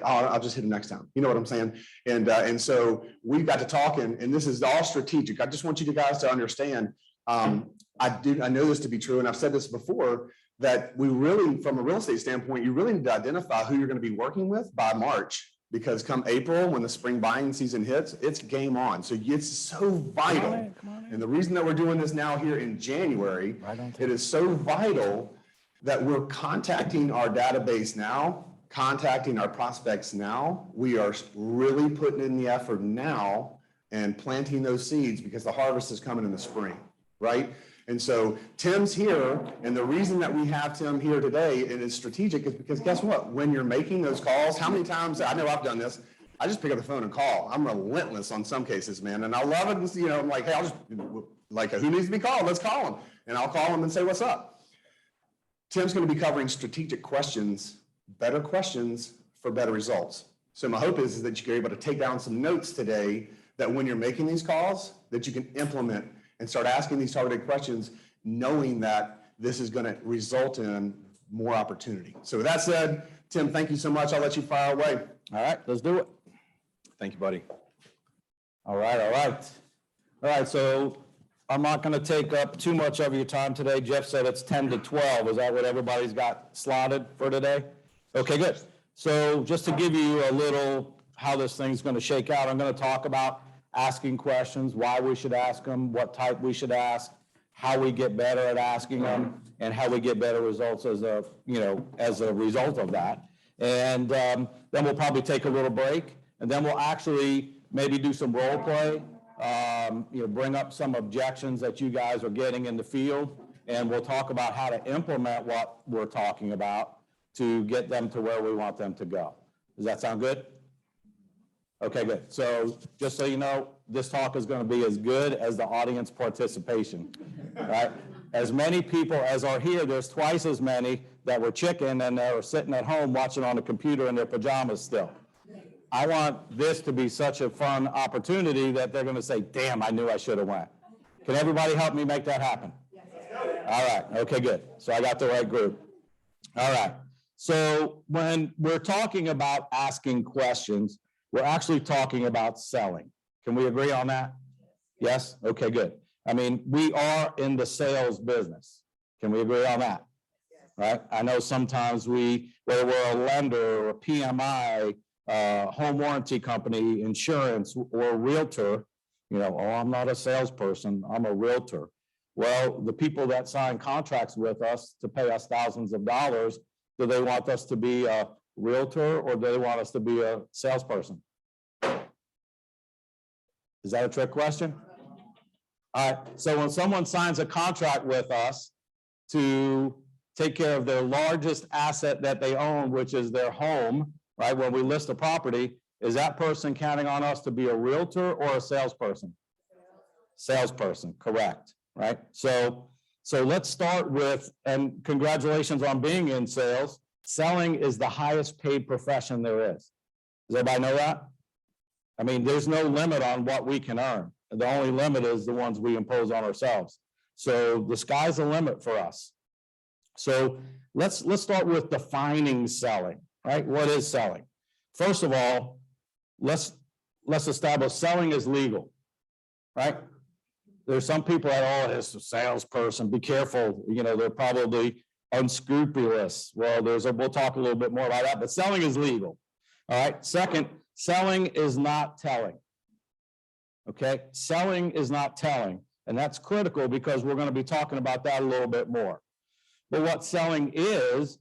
I'll just hit him next time. You know what I'm saying? And so we've got to talk, and this is all strategic. I just want you guys to understand. I know this to be true, and I've said this before, that we really, from a real estate standpoint, you really need to identify who you're going to be working with by March, because come April, when the spring buying season hits, it's game on. So it's so vital. Come on in. And the reason that we're doing this now here in January, it is so vital that we're contacting our database now, contacting our prospects now. We are really putting in the effort now and planting those seeds, because the harvest is coming in the spring, right? And so Tim's here, and the reason that we have Tim here today, and it's strategic, is because guess what? When you're making those calls, how many times, I know I've done this, I just pick up the phone and call. I'm relentless on some cases, man, and I love it. You know, I'm like, hey, I'll just, like, who needs to be called? Let's call him. And I'll call him and say, what's up? Tim's going to be covering strategic questions, better questions for better results. So my hope is that you're able to take down some notes today, that when you're making these calls, that you can implement and start asking these targeted questions, knowing that this is going to result in more opportunity. So with that said, Tim, thank you so much. I'll let you fire away. All right, let's do it. Thank you, buddy. All right, so I'm not going to take up too much of your time today. Jeff said it's 10 to 12. Is that what everybody's got slotted for today? Okay, good. So just to give you a little how this thing's going to shake out, I'm going to talk about asking questions, why we should ask them, what type we should ask, how we get better at asking them, and how we get better results as a result of that. And then we'll probably take a little break, and then we'll actually maybe do some role play, bring up some objections that you guys are getting in the field, and we'll talk about how to implement what we're talking about to get them to where we want them to go. Does that sound good? Okay, good. So just so you know, this talk is going to be as good as the audience participation, right? As many people as are here, there's twice as many that were chicken and that are sitting at home watching on a computer in their pajamas still. I want this to be such a fun opportunity that they're going to say, damn, I knew I should have went. Can everybody help me make that happen? All right. Okay, good. So I got the right group. All right. So when we're talking about asking questions, we're actually talking about selling. Can we agree on that? Yes? Okay, good. I mean, we are in the sales business. Can we agree on that? Right? I know sometimes whether we're a lender or a PMI, home warranty company, insurance, or a realtor, oh, I'm not a salesperson, I'm a realtor. Well, the people that sign contracts with us to pay us thousands of dollars, do they want us to be a realtor or do they want us to be a salesperson? Is that a trick question? All right, so when someone signs a contract with us to take care of their largest asset that they own, which is their home, right? When we list a property, is that person counting on us to be a realtor or a salesperson? Salesperson, correct, right? So let's start with, and congratulations on being in sales. Selling is the highest paid profession there is. Does everybody know that? I mean, there's no limit on what we can earn. The only limit is the ones we impose on ourselves. So the sky's the limit for us. So let's start with defining selling, right? What is selling? First of all, let's establish selling is legal, right? There's some people that, oh, it's a salesperson, be careful, they're probably unscrupulous. Well, we'll talk a little bit more about that, but selling is legal. All right. Second, selling is not telling. Okay. Selling is not telling. And that's critical because we're going to be talking about that a little bit more. But what selling is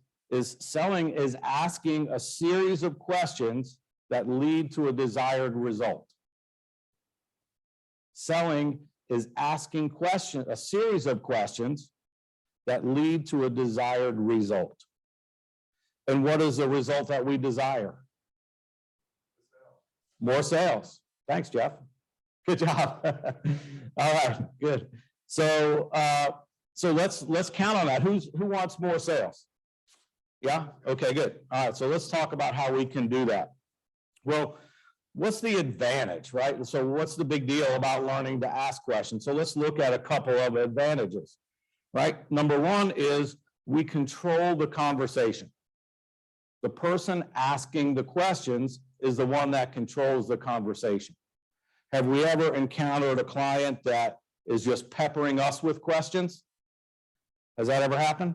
selling is asking a series of questions that lead to a desired result. Selling is asking a series of questions that lead to a desired result. And what is the result that we desire? More sales. Thanks, Jeff. Good job. All right, good. So let's count on that. Who wants more sales? Yeah? Okay, good. All right, so let's talk about how we can do that. Well, what's the advantage, right? So what's the big deal about learning to ask questions? So let's look at a couple of advantages, right? Number one is we control the conversation. The person asking the questions is the one that controls the conversation. Have we ever encountered a client that is just peppering us with questions? Has that ever happened?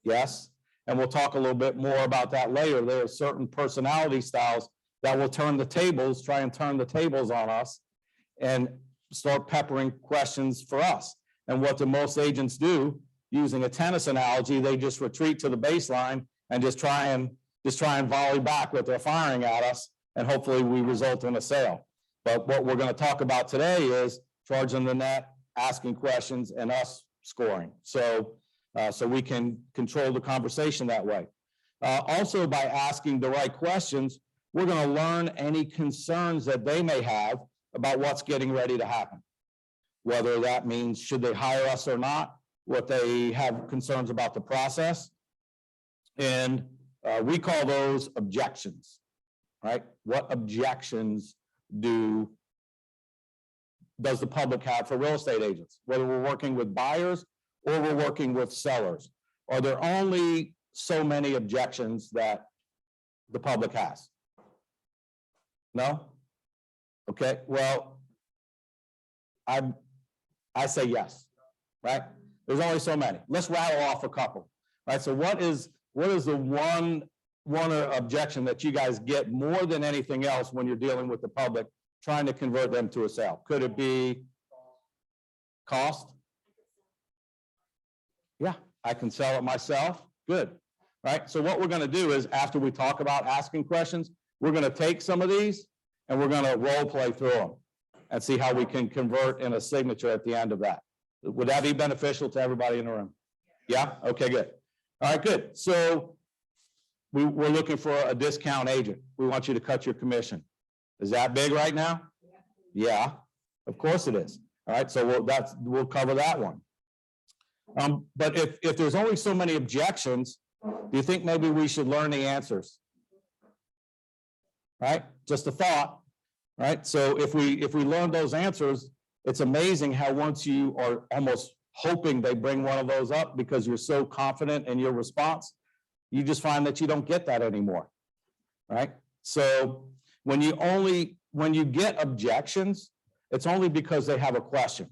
Yes. And we'll talk a little bit more about that later. There are certain personality styles that will turn the tables, try and turn the tables on us and start peppering questions for us. And what do most agents do? Using a tennis analogy, they just retreat to the baseline and just try and volley back what they're firing at us, and hopefully we result in a sale. But what we're going to talk about today is charging the net, asking questions, and us scoring. So we can control the conversation that way. Also, by asking the right questions, we're going to learn any concerns that they may have about what's getting ready to happen. Whether that means should they hire us or not, what they have concerns about the process. And we call those objections, right? What objections does the public have for real estate agents? Whether we're working with buyers or we're working with sellers. Are there only so many objections that the public has? No? Okay, well, I say yes, right? There's only so many. Let's rattle off a couple, right? So what is the one objection that you guys get more than anything else when you're dealing with the public, trying to convert them to a sale? Could it be cost? Yeah, I can sell it myself. Good, right? So what we're going to do is, after we talk about asking questions, we're going to take some of these and we're going to role play through them and see how we can convert in a signature at the end of that. Would that be beneficial to everybody in the room? Yeah? Okay, good. All right, good. So we're looking for a discount agent. We want you to cut your commission. Is that big right now? Yeah, of course it is. All right, so we'll cover that one. But if there's only so many objections, do you think maybe we should learn the answers? Right? Just a thought. Right? So if we learn those answers, it's amazing how once you are almost hoping they bring one of those up because you're so confident in your response, you just find that you don't get that anymore. Right? So when you get objections, it's only because they have a question.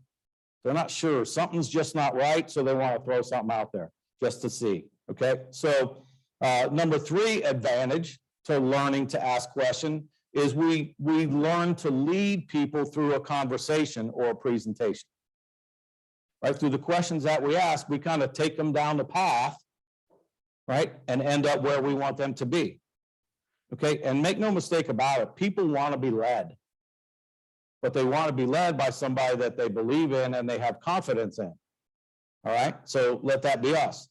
They're not sure. Something's just not right, so they want to throw something out there just to see. Okay? So number 3 advantage to learning to ask questions is we learn to lead people through a conversation or a presentation. Right? Through the questions that we ask, we kind of take them down the path, right, and end up where we want them to be. Okay? And make no mistake about it, people want to be led. But they want to be led by somebody that they believe in and they have confidence in. All right? So let that be us.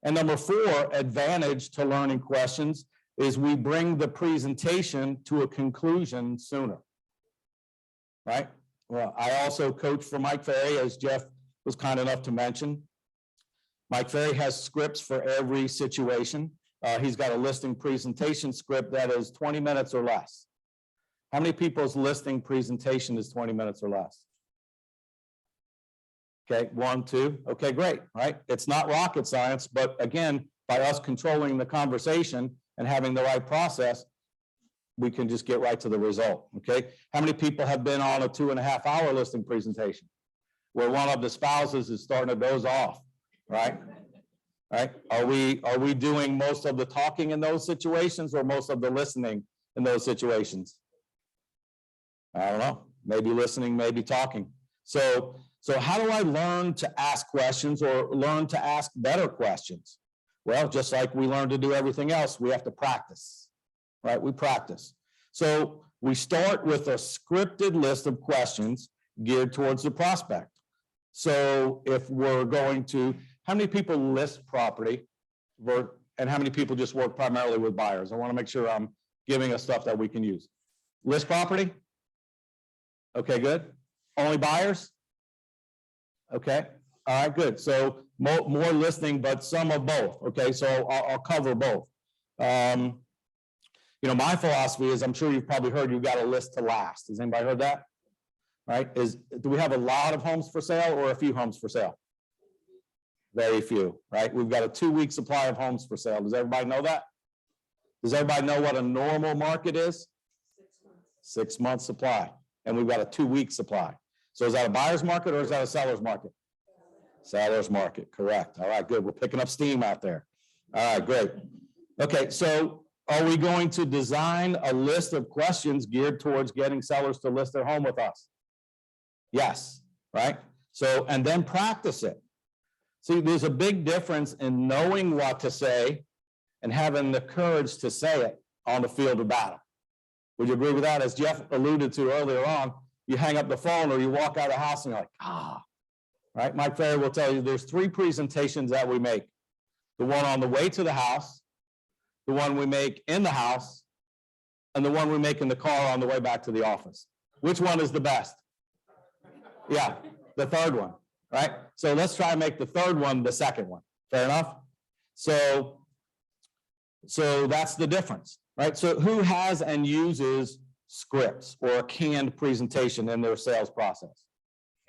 And number 4, advantage to learning questions is we bring the presentation to a conclusion sooner. Right? Well, I also coach for Mike Ferry, as Jeff was kind enough to mention. Mike Ferry has scripts for every situation. He's got a listing presentation script that is 20 minutes or less. How many people's listing presentation is 20 minutes or less? Okay, 1, 2. Okay, great, right? It's not rocket science, but again, by us controlling the conversation and having the right process, we can just get right to the result, okay? How many people have been on a 2.5-hour listing presentation where one of the spouses is starting to doze off, right? Right? Are we doing most of the talking in those situations or most of the listening in those situations? I don't know, maybe listening, maybe talking. So how do I learn to ask questions or learn to ask better questions? Well, just like we learn to do everything else, we have to practice, right? We practice. So we start with a scripted list of questions geared towards the prospect. So if we're going to, how many people list property and how many people just work primarily with buyers? I want to make sure I'm giving us stuff that we can use. List property? Okay, good. Only buyers? Okay. All right, good. So more listing, but some of both. Okay, so I'll cover both. You know, my philosophy is, I'm sure you've probably heard, you've got a list to last. Has anybody heard that? Right? Do we have a lot of homes for sale or a few homes for sale? Very few, right? We've got a 2-week supply of homes for sale. Does everybody know that? Does everybody know what a normal market is? 6 months supply. And we've got a 2-week supply. So is that a buyer's market or is that a seller's market? Seller's market, correct. All right, good. We're picking up steam out there. All right, great. Okay, so are we going to design a list of questions geared towards getting sellers to list their home with us? Yes, right? So, and then practice it. See, there's a big difference in knowing what to say and having the courage to say it on the field of battle. Would you agree with that? As Jeff alluded to earlier on, you hang up the phone or you walk out of the house and you're like, right? Mike Ferry will tell you there's 3 presentations that we make. The one on the way to the house, the one we make in the house, and the one we make in the car on the way back to the office. Which one is the best? Yeah, the third one, right? So let's try and make the third one the second one. Fair enough? So that's the difference, right? So who has and uses scripts or a canned presentation in their sales process?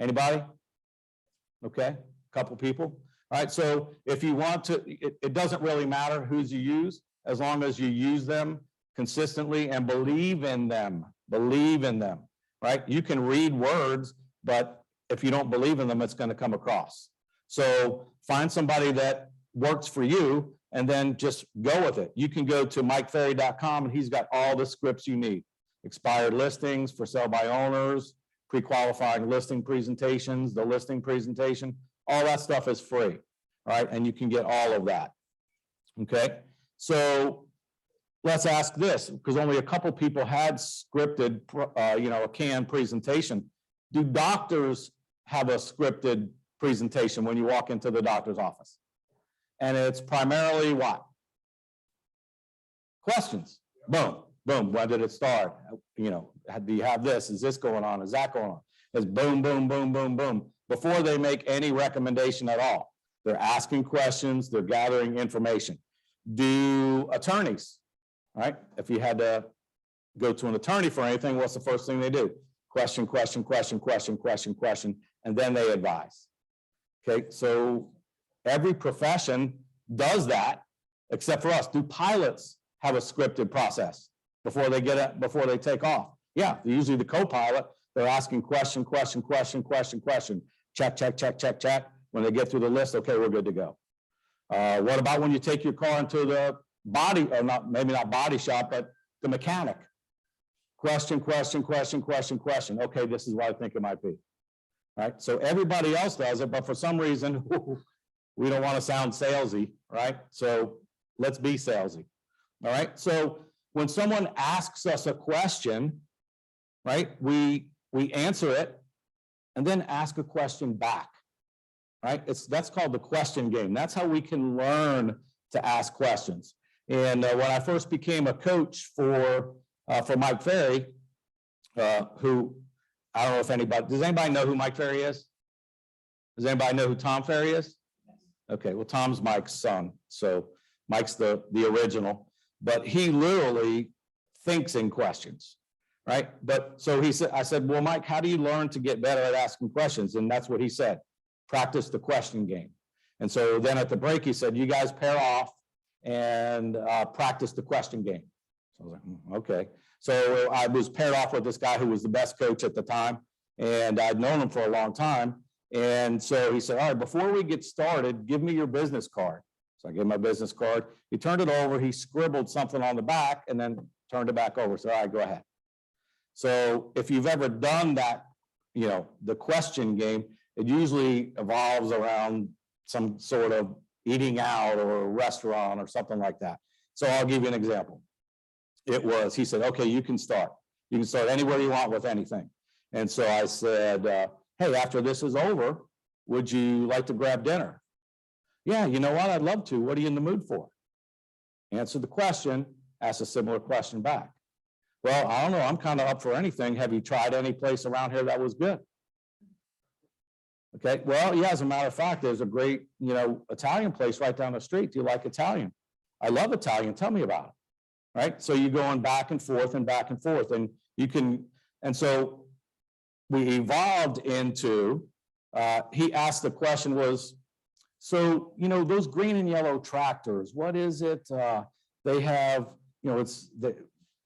Anybody? Okay, a couple people. All right, so if you want to, it doesn't really matter whose you use, as long as you use them consistently and believe in them, right? You can read words, but if you don't believe in them, it's going to come across. So find somebody that works for you and then just go with it. You can go to mikeferry.com and he's got all the scripts you need. Expired listings, for sale by owners, pre-qualifying listing presentations, the listing presentation, all that stuff is free, right? And you can get all of that, okay? So let's ask this, because only a couple people had scripted, a canned presentation. Do doctors have a scripted presentation when you walk into the doctor's office? And it's primarily what? Questions. Boom, boom. When did it start? Do you have this? Is this going on? Is that going on? It's boom, boom, boom, boom, boom. Before they make any recommendation at all. They're asking questions. They're gathering information. Do attorneys, right? If you had to go to an attorney for anything, what's the first thing they do? Question, question, question, question, question, question, and then they advise. Okay, so every profession does that, except for us. Do pilots have a scripted process before they take off? Yeah, usually the co-pilot, they're asking question, question, question, question, question. Check, check, check, check, check. When they get through the list, okay, we're good to go. What about when you take your car into the maybe not body shop, but the mechanic? Question, question, question, question, question. Okay, this is what I think it might be. Right? So everybody else does it, but for some reason, we don't want to sound salesy, right? So let's be salesy. All right. So when someone asks us a question, right, we answer it and then ask a question back. Right? That's called the question game. That's how we can learn to ask questions. And when I first became a coach for Mike Ferry, who I don't know if does anybody know who Mike Ferry is? Does anybody know who Tom Ferry is? Okay, well, Tom's Mike's son. So Mike's the original, but he literally thinks in questions, right? But so I said, well, Mike, how do you learn to get better at asking questions? And that's what he said. Practice the question game. And so then at the break, he said, you guys pair off and practice the question game. So I was like, okay. So I was paired off with this guy who was the best coach at the time, and I'd known him for a long time. And so he said, all right, before we get started, give me your business card. So I gave him my business card. He turned it over. He scribbled something on the back and then turned it back over. So all right, go ahead. So if you've ever done that, the question game, it usually evolves around some sort of eating out or a restaurant or something like that. So I'll give you an example. He said, okay, you can start. You can start anywhere you want with anything. And so I said, hey, after this is over, would you like to grab dinner? Yeah, you know what? I'd love to. What are you in the mood for? Answer the question, ask a similar question back. Well, I don't know. I'm kind of up for anything. Have you tried any place around here that was good? Okay, well, yeah, as a matter of fact, there's a great, Italian place right down the street. Do you like Italian? I love Italian. Tell me about it. Right? So you're going back and forth and back and forth, and so we evolved into, he asked the question was, so, those green and yellow tractors, what is it? They have,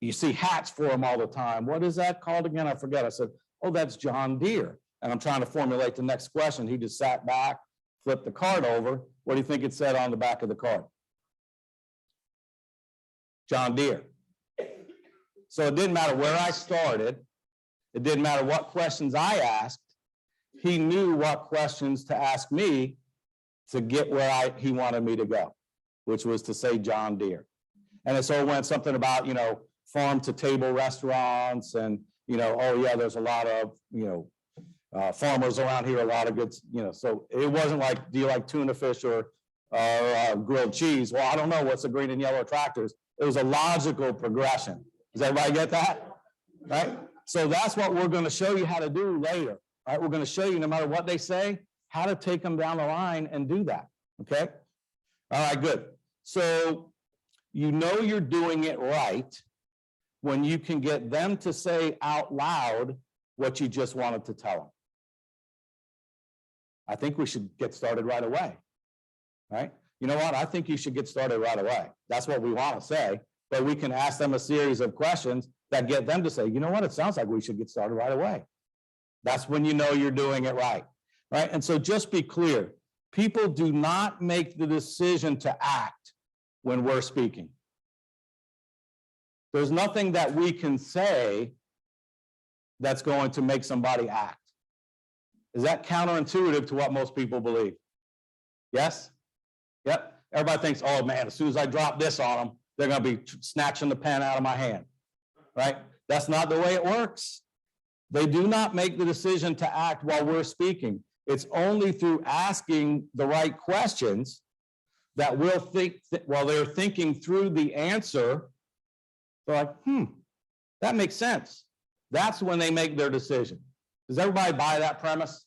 you see hats for them all the time. What is that called again? I forget. I said, oh, that's John Deere. And I'm trying to formulate the next question. He just sat back, flipped the card over. What do you think it said on the back of the card? John Deere. So it didn't matter where I started. It didn't matter what questions I asked. He knew what questions to ask me to get where he wanted me to go, which was to say John Deere. And so it went something about, farm to table restaurants and, oh yeah, there's a lot of, farmers around here, a lot of good, so it wasn't like, do you like tuna fish or grilled cheese? Well, I don't know what's the green and yellow tractors. It was a logical progression. Does everybody get that? Right? So that's what we're going to show you how to do later. Right? We're going to show you, no matter what they say, how to take them down the line and do that. Okay? All right, good. So you're doing it right when you can get them to say out loud what you just wanted to tell them. I think we should get started right away. Right? You know what? I think you should get started right away. That's what we want to say. But we can ask them a series of questions that get them to say, you know what? It sounds like we should get started right away. That's when you know you're doing it right. Right? And so just be clear. People do not make the decision to act when we're speaking. There's nothing that we can say that's going to make somebody act. Is that counterintuitive to what most people believe? Yes? Yep. Everybody thinks, oh man, as soon as I drop this on them, they're going to be snatching the pen out of my hand. Right? That's not the way it works. They do not make the decision to act while we're speaking. It's only through asking the right questions that we'll think, while they're thinking through the answer, they're like, that makes sense. That's when they make their decision. Does everybody buy that premise?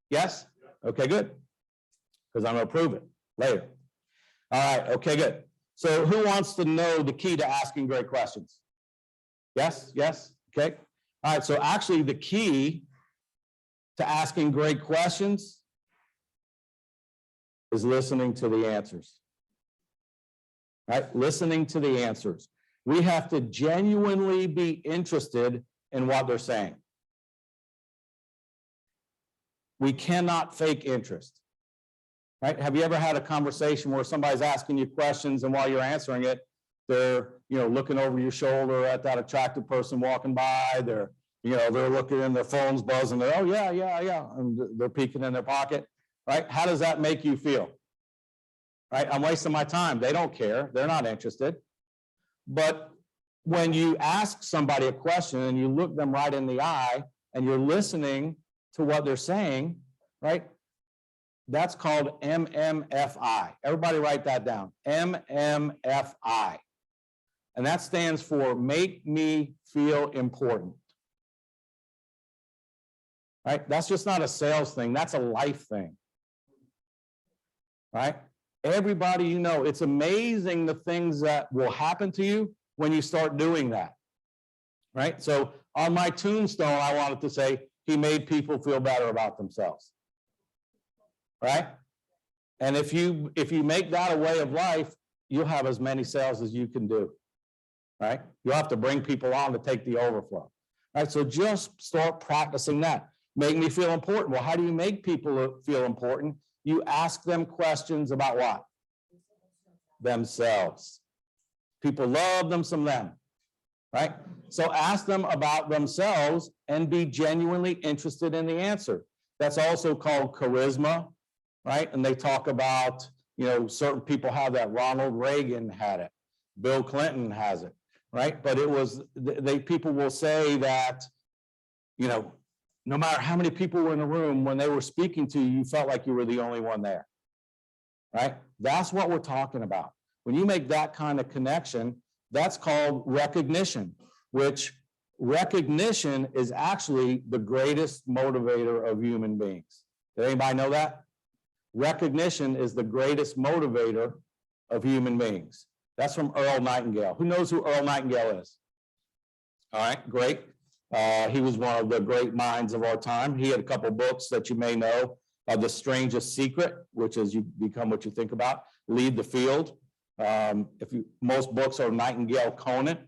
Yes? Okay, good. Because I'm going to prove it later. All right, okay, good. So who wants to know the key to asking great questions? Yes, yes, okay. All right, so actually the key to asking great questions is listening to the answers. Right? Listening to the answers. We have to genuinely be interested in what they're saying. We cannot fake interest. Right? Have you ever had a conversation where somebody's asking you questions and while you're answering it, they're looking over your shoulder at that attractive person walking by, they're looking in their phones buzzing, oh yeah, and they're peeking in their pocket, right? How does that make you feel? Right? I'm wasting my time. They don't care. They're not interested. But when you ask somebody a question and you look them right in the eye and you're listening to what they're saying, right? That's called MMFI. Everybody write that down. MMFI. And that stands for make me feel important. Right? That's just not a sales thing. That's a life thing. Right? Everybody it's amazing the things that will happen to you when you start doing that. Right? So on my tombstone, I wanted to say, he made people feel better about themselves. Right? And if you make that a way of life, you'll have as many sales as you can do. Right? You'll have to bring people on to take the overflow. Right? So just start practicing that. Make me feel important. Well, how do you make people feel important? You ask them questions about what? Themselves. People love them some them. Right? So ask them about themselves and be genuinely interested in the answer. That's also called charisma. Right? And they talk about, certain people have that. Ronald Reagan had it. Bill Clinton has it. Right? But it was, people will say that, no matter how many people were in the room, when they were speaking to you, you felt like you were the only one there. Right? That's what we're talking about. When you make that kind of connection, that's called recognition, which recognition is actually the greatest motivator of human beings. Did anybody know that? Recognition is the greatest motivator of human beings. That's from Earl Nightingale. Who knows who Earl Nightingale is? All right, great. He was one of the great minds of our time. He had a couple books that you may know. The Strangest Secret, which is You Become What You Think About. Lead the Field. Most books are Nightingale Conant,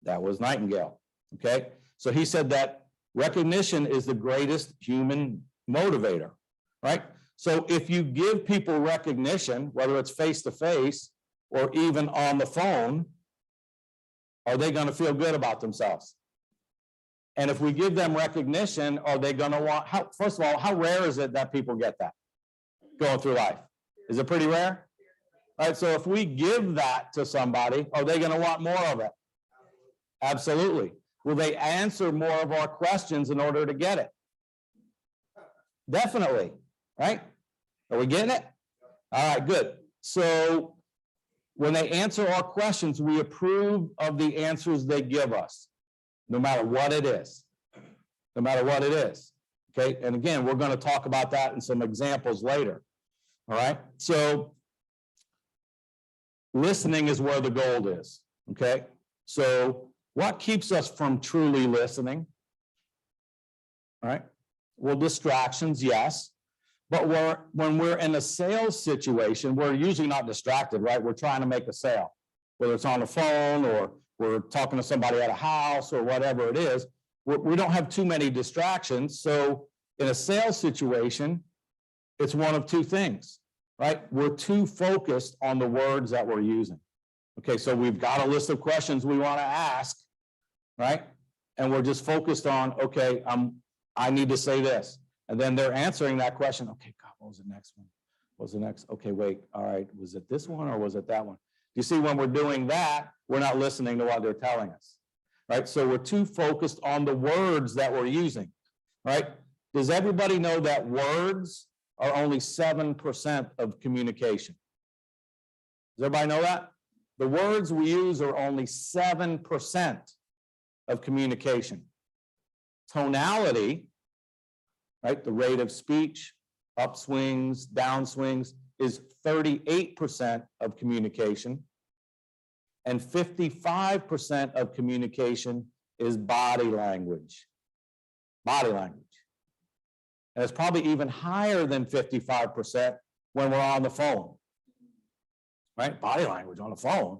that was Nightingale. Okay, so he said that recognition is the greatest human motivator, right? So if you give people recognition, whether it's face to face or even on the phone, are they going to feel good about themselves? And if we give them recognition, are they going to want, first of all, how rare is it that people get that going through life? Is it pretty rare? All right, so if we give that to somebody, are they going to want more of it? Absolutely. Will they answer more of our questions in order to get it? Definitely, right? Are we getting it? All right, good. So when they answer our questions, we approve of the answers they give us, no matter what it is. No matter what it is. Okay, and again, we're going to talk about that in some examples later. All right, so listening is where the gold is. Okay, so what keeps us from truly listening? All right, well, distractions, yes. But when we're in a sales situation, we're usually not distracted, right? We're trying to make a sale, whether it's on the phone or we're talking to somebody at a house or whatever it is. We don't have too many distractions. So in a sales situation, it's one of two things, right? We're too focused on the words that we're using. Okay, so we've got a list of questions we want to ask, right? And we're just focused on, okay, I need to say this. And then they're answering that question. Okay, God, what was the next one? What was the next? Okay, wait, all right, was it this one or was it that one? You see, when we're doing that, we're not listening to what they're telling us, right? So we're too focused on the words that we're using, right? Does everybody know that words are only 7% of communication? Does everybody know that? The words we use are only 7% of communication. Tonality, right, the rate of speech, upswings, downswings, is 38% of communication, and 55% of communication is body language. Body language. And it's probably even higher than 55% when we're on the phone. Right? Body language on the phone.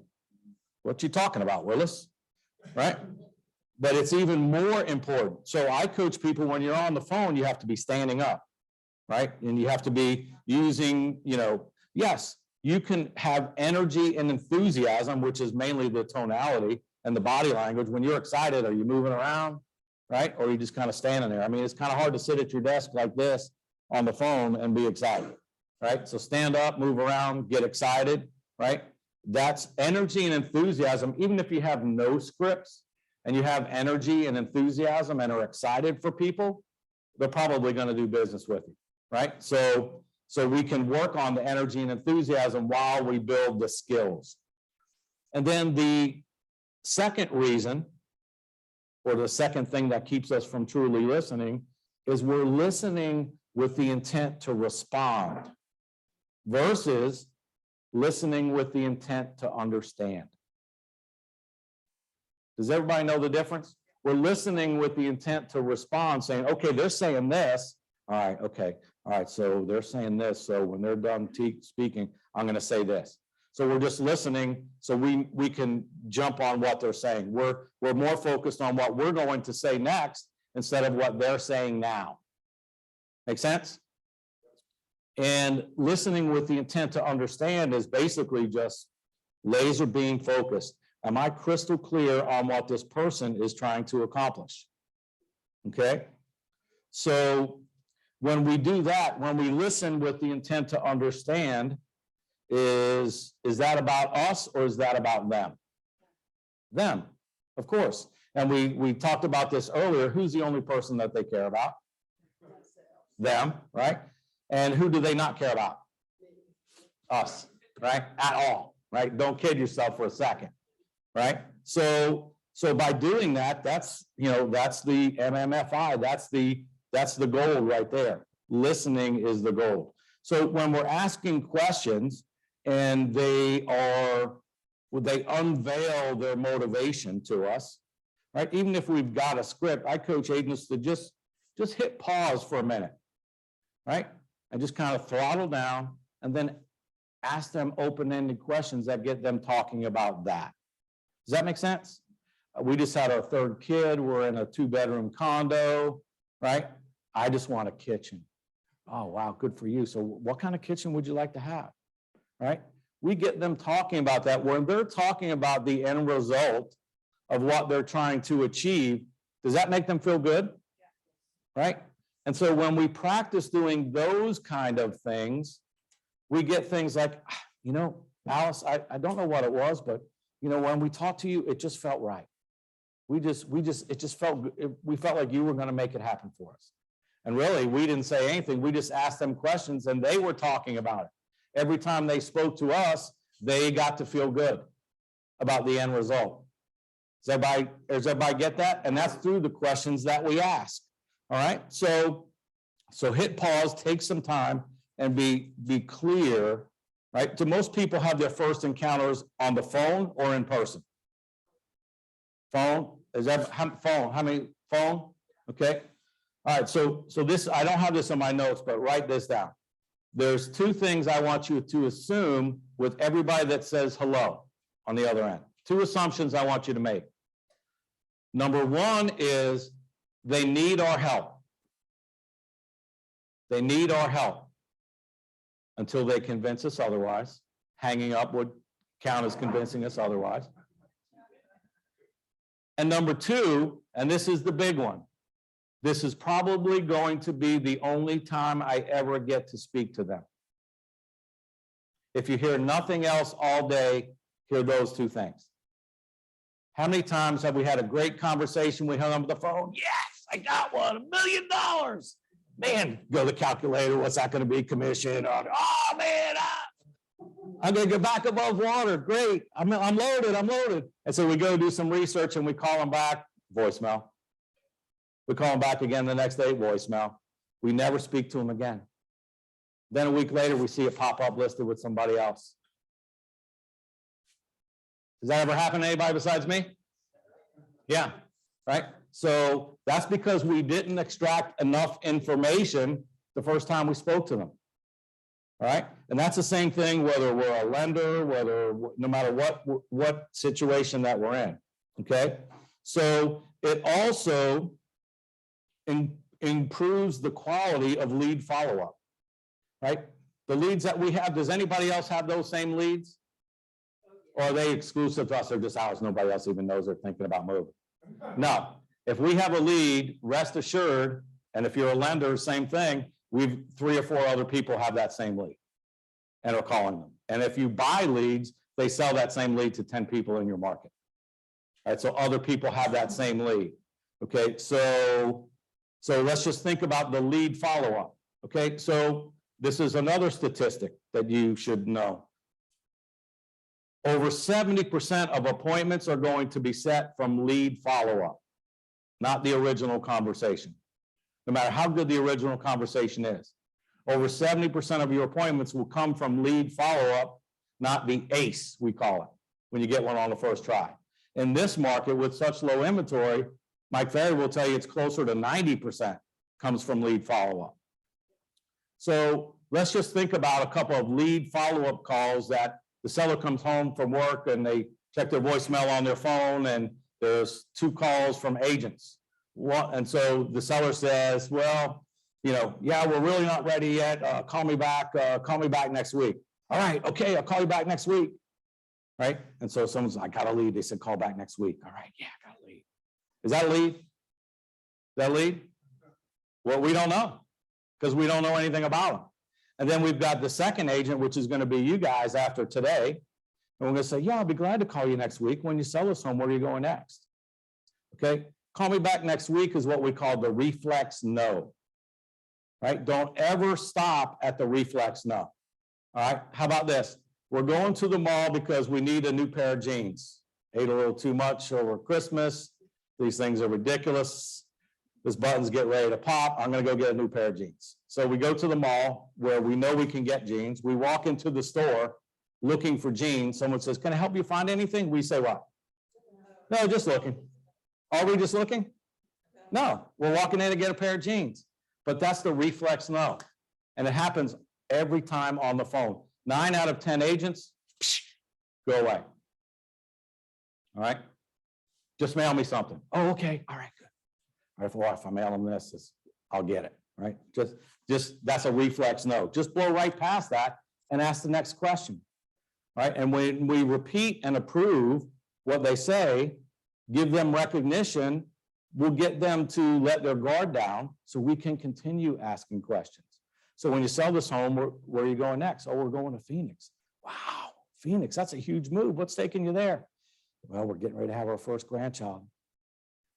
What you talking about, Willis? Right? But it's even more important. So I coach people, when you're on the phone, you have to be standing up, right? And you have to be using, yes, you can have energy and enthusiasm, which is mainly the tonality and the body language. When you're excited, are you moving around, right? Or are you just kind of standing there? I mean, it's kind of hard to sit at your desk like this on the phone and be excited, right? So stand up, move around, get excited, right? That's energy and enthusiasm. Even if you have no scripts and you have energy and enthusiasm and are excited for people, they're probably going to do business with you, right? So we can work on the energy and enthusiasm while we build the skills. And then the second reason, or the second thing that keeps us from truly listening, is we're listening with the intent to respond versus listening with the intent to understand. Does everybody know the difference? We're listening with the intent to respond, saying, okay, they're saying this. All right, okay. All right, so they're saying this. So when they're done speaking, I'm going to say this. So we're just listening so we can jump on what they're saying. We're more focused on what we're going to say next instead of what they're saying now. Make sense? And listening with the intent to understand is basically just laser beam focused. Am I crystal clear on what this person is trying to accomplish? Okay? So when we do that, when we listen with the intent to understand, is that about us or is that about them? Them, of course. And we talked about this earlier. Who's the only person that they care about? Them, right? And who do they not care about? Us, right? At all, right? Don't kid yourself for a second, right? So by doing that, that's the MMFI. That's the goal right there. Listening is the goal. So when we're asking questions and they unveil their motivation to us, right? Even if we've got a script, I coach agents to just hit pause for a minute, right? And just kind of throttle down and then Ask them open-ended questions that get them talking about that. Does that make sense? We just had our third kid. We're in a 2-bedroom condo, right? I just want a kitchen. Oh, wow, good for you. So what kind of kitchen would you like to have, right? We get them talking about that. When they're talking about the end result of what they're trying to achieve, does that make them feel good? Right? And so when we practice doing those kind of things, we get things like, Alice, I don't know what it was, but when we talked to you, it just felt right. We felt like you were going to make it happen for us. And really, we didn't say anything. We just asked them questions and they were talking about it. Every time they spoke to us, they got to feel good about the end result. Does everybody get that? And that's through the questions that we ask. All right. So hit pause, take some time, and be clear. Right? Do most people have their first encounters on the phone or in person? Phone? Phone? How many phone? Okay. All right. So this, I don't have this in my notes, but write this down. There's 2 things I want you to assume with everybody that says hello on the other end. 2 assumptions I want you to make. Number 1 is they need our help. They need our help until they convince us otherwise. Hanging up would count as convincing us otherwise. And number 2, and this is the big one, this is probably going to be the only time I ever get to speak to them. If you hear nothing else all day, hear those 2 things. How many times have we had a great conversation? We hung up the phone. Yes, I got one, $1 million. Man, go to the calculator. What's that going to be? Commission? Oh man, I'm going to get back above water. Great. I'm loaded. And so we go do some research and we call them back. Voicemail. We call them back again the next day. Voicemail. We never speak to them again. Then a week later, we see it pop up listed with somebody else. Does that ever happen to anybody besides me? Yeah, right? So that's because we didn't extract enough information the first time we spoke to them. All right? And that's the same thing whether we're a lender, no matter what situation that we're in. Okay? So it also improves the quality of lead follow-up. Right? The leads that we have, does anybody else have those same leads? Or are they exclusive to us? They're just ours. Nobody else even knows they're thinking about moving. No. If we have a lead, rest assured, and if you're a lender, same thing, 3 or 4 other people have that same lead and are calling them. And if you buy leads, they sell that same lead to 10 people in your market. All right, so other people have that same lead. Okay, so let's just think about the lead follow-up. Okay, so this is another statistic that you should know. Over 70% of appointments are going to be set from lead follow-up, not the original conversation. No matter how good the original conversation is. Over 70% of your appointments will come from lead follow-up, not the ACE, we call it, when you get one on the first try. In this market, with such low inventory, Mike Ferry will tell you it's closer to 90% comes from lead follow-up. So let's just think about a couple of lead follow-up calls that the seller comes home from work and they check their voicemail on their phone and there's 2 calls from agents. And so the seller says, well, yeah, we're really not ready yet. Call me back next week. All right, okay, I'll call you back next week. Right? And so someone's like, I got a lead. They said, call back next week. All right, yeah, I got a lead. Is that a lead? Is that a lead? Well, we don't know because we don't know anything about them. And then we've got the second agent, which is going to be you guys after today. And we're going to say, yeah, I'll be glad to call you next week. When you sell this home, where are you going next? Okay. Call me back next week is what we call the reflex no. Right? Don't ever stop at the reflex no. All right. How about this? We're going to the mall because we need a new pair of jeans. Ate a little too much over Christmas. These things are ridiculous. This button's getting ready to pop. I'm going to go get a new pair of jeans. So we go to the mall where we know we can get jeans. We walk into the store looking for jeans. Someone says, can I help you find anything? We say what? No, just looking. Are we just looking? No, we're walking in to get a pair of jeans. But that's the reflex no. And it happens every time on the phone. 9 out of 10 agents, go away. All right? Just mail me something. Oh, okay. All right, good. All right, well, if I mail them this, I'll get it, right? Just that's a reflex no. Just blow right past that and ask the next question, right? And when we repeat and approve what they say, give them recognition, we'll get them to let their guard down so we can continue asking questions. So when you sell this home, where are you going next? Oh, we're going to Phoenix. Wow, Phoenix, that's a huge move. What's taking you there? Well, we're getting ready to have our first grandchild.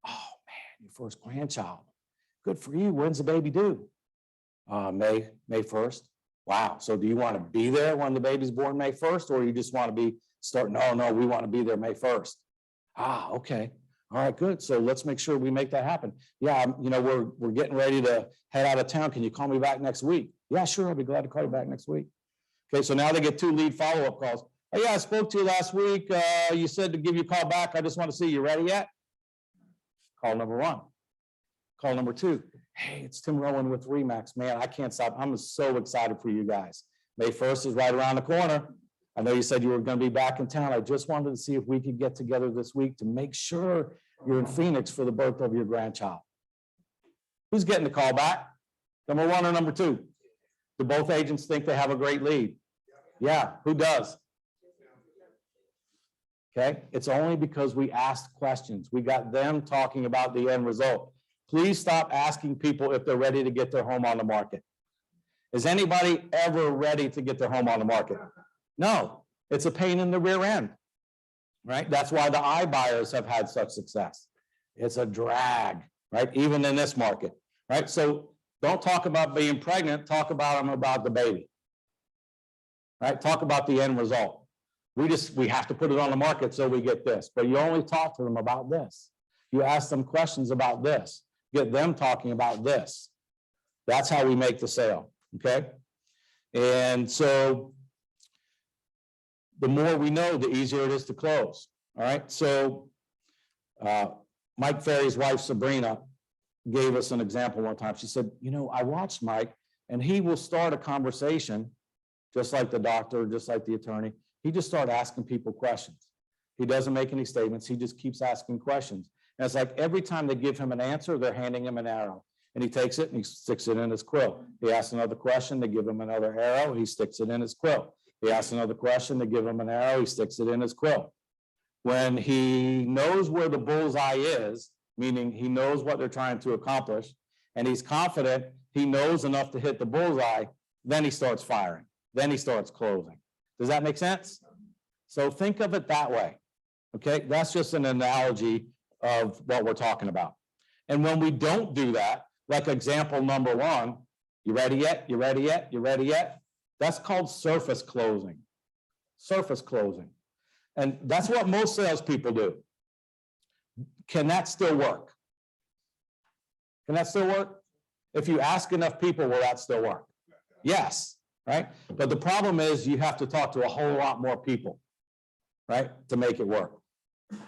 Oh, man, your first grandchild. Good for you. When's the baby due? May 1st. Wow. So do you want to be there when the baby's born May 1st, or you just want to be starting? No, we want to be there May 1st. Ah, okay. All right, good. So let's make sure we make that happen. Yeah, we're getting ready to head out of town. Can you call me back next week? Yeah, sure. I'll be glad to call you back next week. Okay, so now they get 2 lead follow-up calls. Oh, yeah, I spoke to you last week. You said to give you a call back. I just want to see you ready yet? Call number 1. Call number 2. Hey, it's Tim Rowan with Remax. Man, I can't stop. I'm so excited for you guys. May 1st is right around the corner. I know you said you were going to be back in town. I just wanted to see if we could get together this week to make sure you're in Phoenix for the birth of your grandchild. Who's getting the call back? Number 1 or number 2? Do both agents think they have a great lead? Yeah, who does? Okay, it's only because we asked questions. We got them talking about the end result. Please stop asking people if they're ready to get their home on the market. Is anybody ever ready to get their home on the market? No, it's a pain in the rear end, right? That's why the iBuyers have had such success. It's a drag, right? Even in this market, right? So don't talk about being pregnant, talk about the baby, right? Talk about the end result. We have to put it on the market so we get this, but you only talk to them about this. You ask them questions about this, get them talking about this. That's how we make the sale, okay? And so the more we know, the easier it is to close, all right? So Mike Ferry's wife, Sabrina, gave us an example one time. She said, I watched Mike, and he will start a conversation, just like the doctor, just like the attorney. He just started asking people questions. He doesn't make any statements. He just keeps asking questions. And it's like every time they give him an answer, they're handing him an arrow. And he takes it and he sticks it in his quill. He asks another question, they give him another arrow, he sticks it in his quill. He asks another question, they give him an arrow, he sticks it in his quill. When he knows where the bullseye is, meaning he knows what they're trying to accomplish, and he's confident he knows enough to hit the bullseye, then he starts firing. Then he starts closing. Does that make sense? So think of it that way, okay? That's just an analogy of what we're talking about. And when we don't do that, like example number 1, you ready yet? You ready yet? You ready yet? That's called surface closing. Surface closing. And that's what most salespeople do. Can that still work? Can that still work? If you ask enough people, will that still work? Yes, right? But the problem is you have to talk to a whole lot more people, right, to make it work.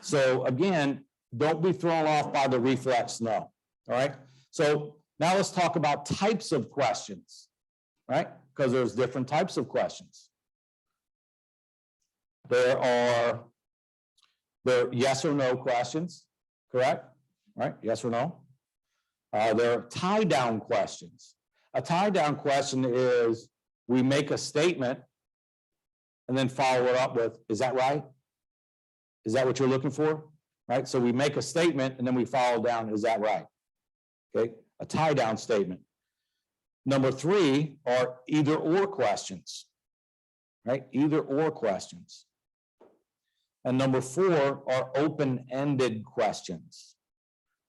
So again, don't be thrown off by the reflex no, all right? So now let's talk about types of questions, right? Because there's different types of questions. There are yes or no questions, correct? Right? Yes or no? There are tie-down questions. A tie-down question is we make a statement and then follow it up with, is that right? Is that what you're looking for? Right? So we make a statement and then we follow down, is that right? Okay, a tie-down statement. Number 3 are either or questions, right? Either or questions. And number 4 are open-ended questions,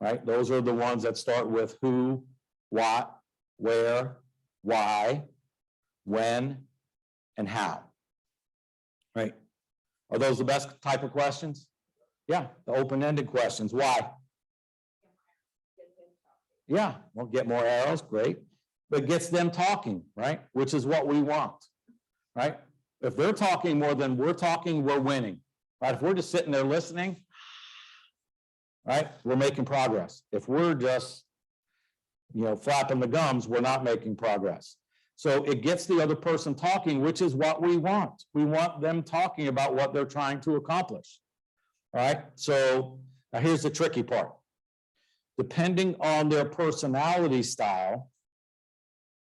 right? Those are the ones that start with who, what, where, why, when, and how, right? Are those the best type of questions? Yeah, the open-ended questions. Why? Yeah, well, get more arrows, great. But gets them talking, right? Which is what we want, right? If they're talking more than we're talking, we're winning, right? If we're just sitting there listening, right, we're making progress. If we're just, flapping the gums, we're not making progress. So it gets the other person talking, which is what we want. We want them talking about what they're trying to accomplish. All right, so now here's the tricky part. Depending on their personality style,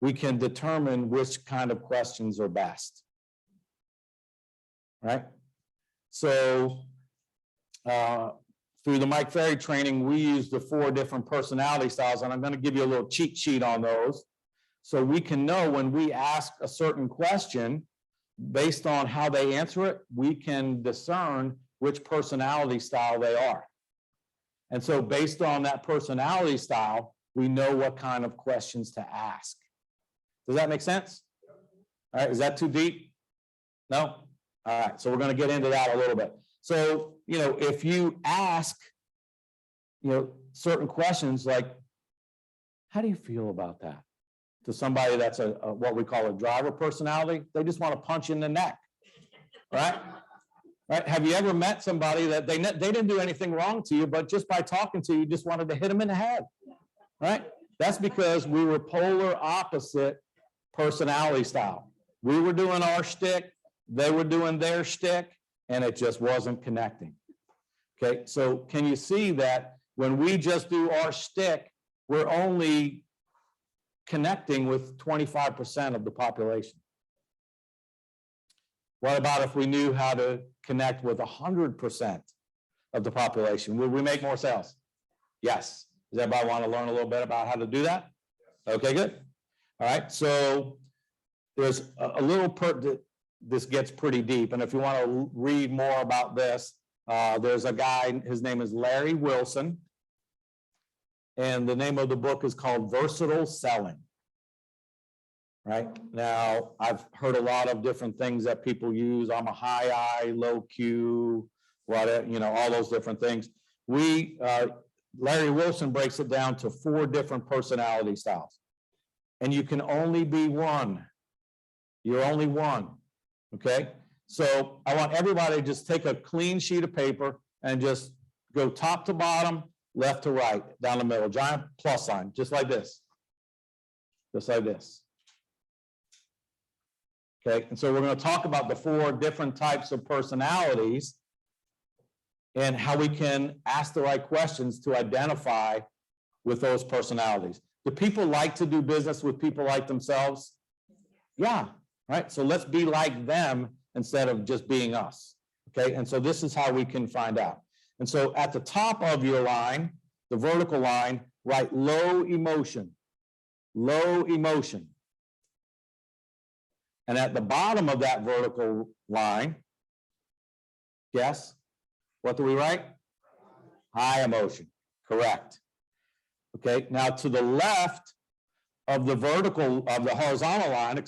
we can determine which kind of questions are best. Right? So through the Mike Ferry training, we use the 4 different personality styles, and I'm going to give you a little cheat sheet on those. So we can know when we ask a certain question, based on how they answer it, we can discern which personality style they are. And so based on that personality style, we know what kind of questions to ask. Does that make sense? All right, is that too deep? No? All right, so we're going to get into that a little bit. So, if you ask, certain questions like, how do you feel about that? To somebody that's a what we call a driver personality, they just want to punch you in the neck, right? Right? Have you ever met somebody that they didn't do anything wrong to you, but just by talking to you, you just wanted to hit them in the head, right? That's because we were polar opposite personality style. We were doing our shtick, they were doing their shtick, and it just wasn't connecting. Okay, so can you see that when we just do our shtick, we're only connecting with 25% of the population? What about if we knew how to connect with 100% of the population? Would we make more sales? Yes. Does everybody want to learn a little bit about how to do that? Okay, good. All right, so there's a little this gets pretty deep, and if you want to read more about this, there's a guy, his name is Larry Wilson, and the name of the book is called Versatile Selling. Right now, I've heard a lot of different things that people use. I'm a high I, low Q, whatever, all those different things. Larry Wilson breaks it down to 4 different personality styles, and you can only be one. You're only one. Okay, so I want everybody to just take a clean sheet of paper and just go top to bottom, left to right, down the middle, giant plus sign, just like this. Just like this. Okay, and so we're going to talk about the 4 different types of personalities and how we can ask the right questions to identify with those personalities. Do people like to do business with people like themselves? Yeah, right. So let's be like them instead of just being us. Okay, and so this is how we can find out. And so at the top of your line, the vertical line, write low emotion. Low emotion. And at the bottom of that vertical line, guess, what do we write? High emotion, correct. Okay, now to the left of the horizontal line,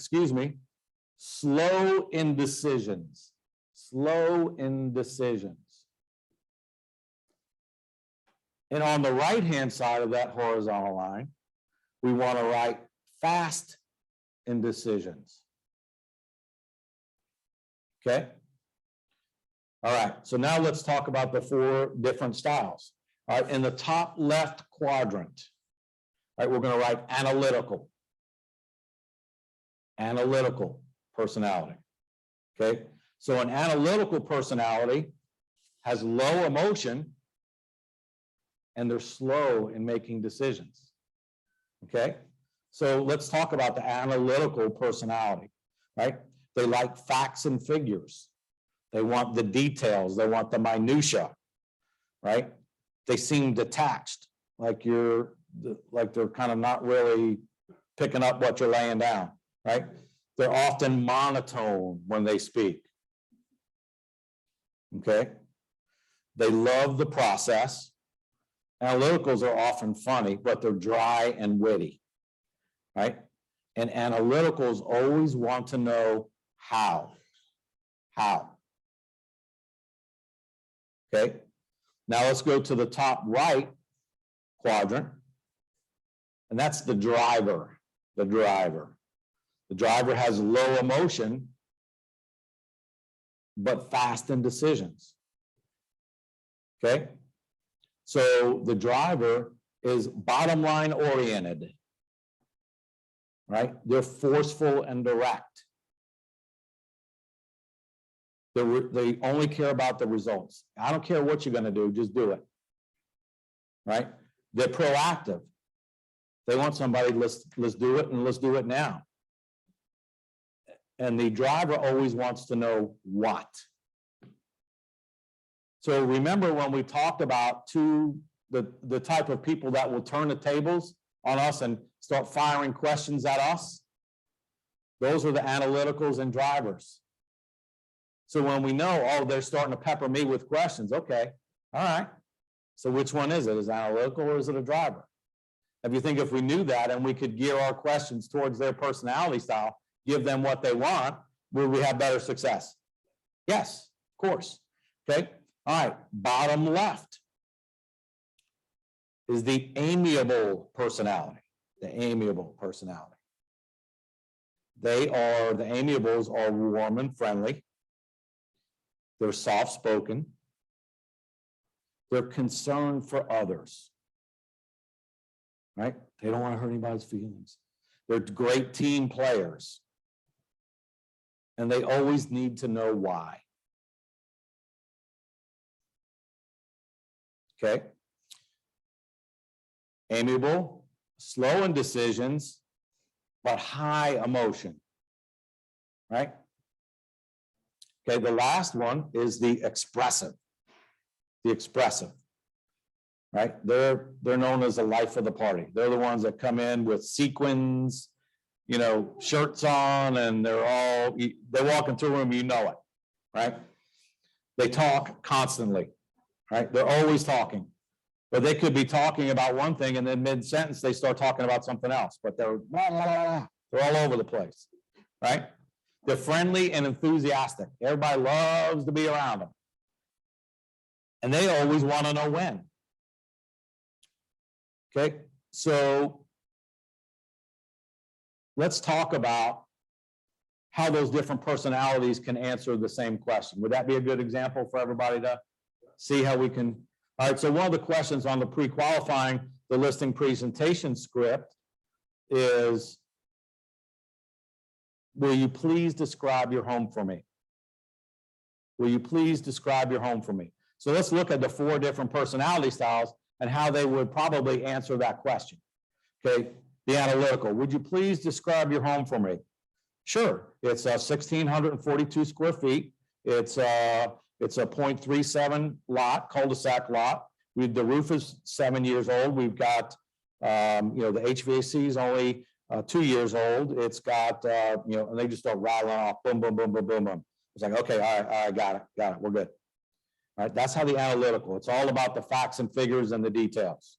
slow indecisions. Slow indecisions. And on the right-hand side of that horizontal line, we want to write fast indecisions. Okay. All right. So now let's talk about the 4 different styles. All right. In the top left quadrant, all right, we're going to write analytical. Analytical personality. Okay. So an analytical personality has low emotion and they're slow in making decisions. Okay. So let's talk about the analytical personality, right? They like facts and figures. They want the details. They want the minutia, right? They seem detached, like they're kind of not really picking up what you're laying down, right? They're often monotone when they speak. Okay? They love the process. Analyticals are often funny, but they're dry and witty, right? And analyticals always want to know how. How. Okay, now let's go to the top right quadrant, and that's the driver. The driver. The driver has low emotion, but fast in decisions. Okay, so the driver is bottom line oriented. right? They're forceful and direct. They only care about the results. I don't care what you're going to do, just do it, right? They're proactive. They want somebody, let's do it, and let's do it now. And the driver always wants to know what. So remember when we talked about the type of people that will turn the tables on us and start firing questions at us? Those are the analyticals and drivers. So when we know, oh, they're starting to pepper me with questions, okay, all right. So which one is it? Is it analytical or is it a driver? If you think if we knew that and we could gear our questions towards their personality style, give them what they want, will we have better success? Yes, of course. Okay, all right, bottom left is the amiable personality. The amiable personality. The amiables are warm and friendly. They're soft-spoken. They're concerned for others, right? They don't want to hurt anybody's feelings. They're great team players. And they always need to know why. Okay? Amiable, slow in decisions, but high emotion, right? Okay, the last one is the expressive. The expressive, right? They're known as the life of the party. They're the ones that come in with sequins, you know, shirts on, and they walk into a room, you know it, right? They talk constantly, right? They're always talking. But they could be talking about one thing and then mid-sentence they start talking about something else, but they're all over the place, right? They're friendly and enthusiastic. Everybody loves to be around them. And they always want to know when. Okay, so let's talk about how those different personalities can answer the same question. Would that be a good example for everybody to see how we can? All right, so one of the questions on the pre-qualifying, the listing presentation script is, will you please describe your home for me? Will you please describe your home for me? So let's look at the 4 different personality styles and how they would probably answer that question. Okay, the analytical, would you please describe your home for me? Sure, it's 1,642 square feet. It's a 0.37 lot, cul-de-sac lot. The roof is 7 years old. We've got, the HVAC is only 2 years old. It's got, and they just start rattling off, boom, boom, boom, boom, boom, boom. It's like, okay, all right, got it, we're good. All right, that's how the analytical, it's all about the facts and figures and the details.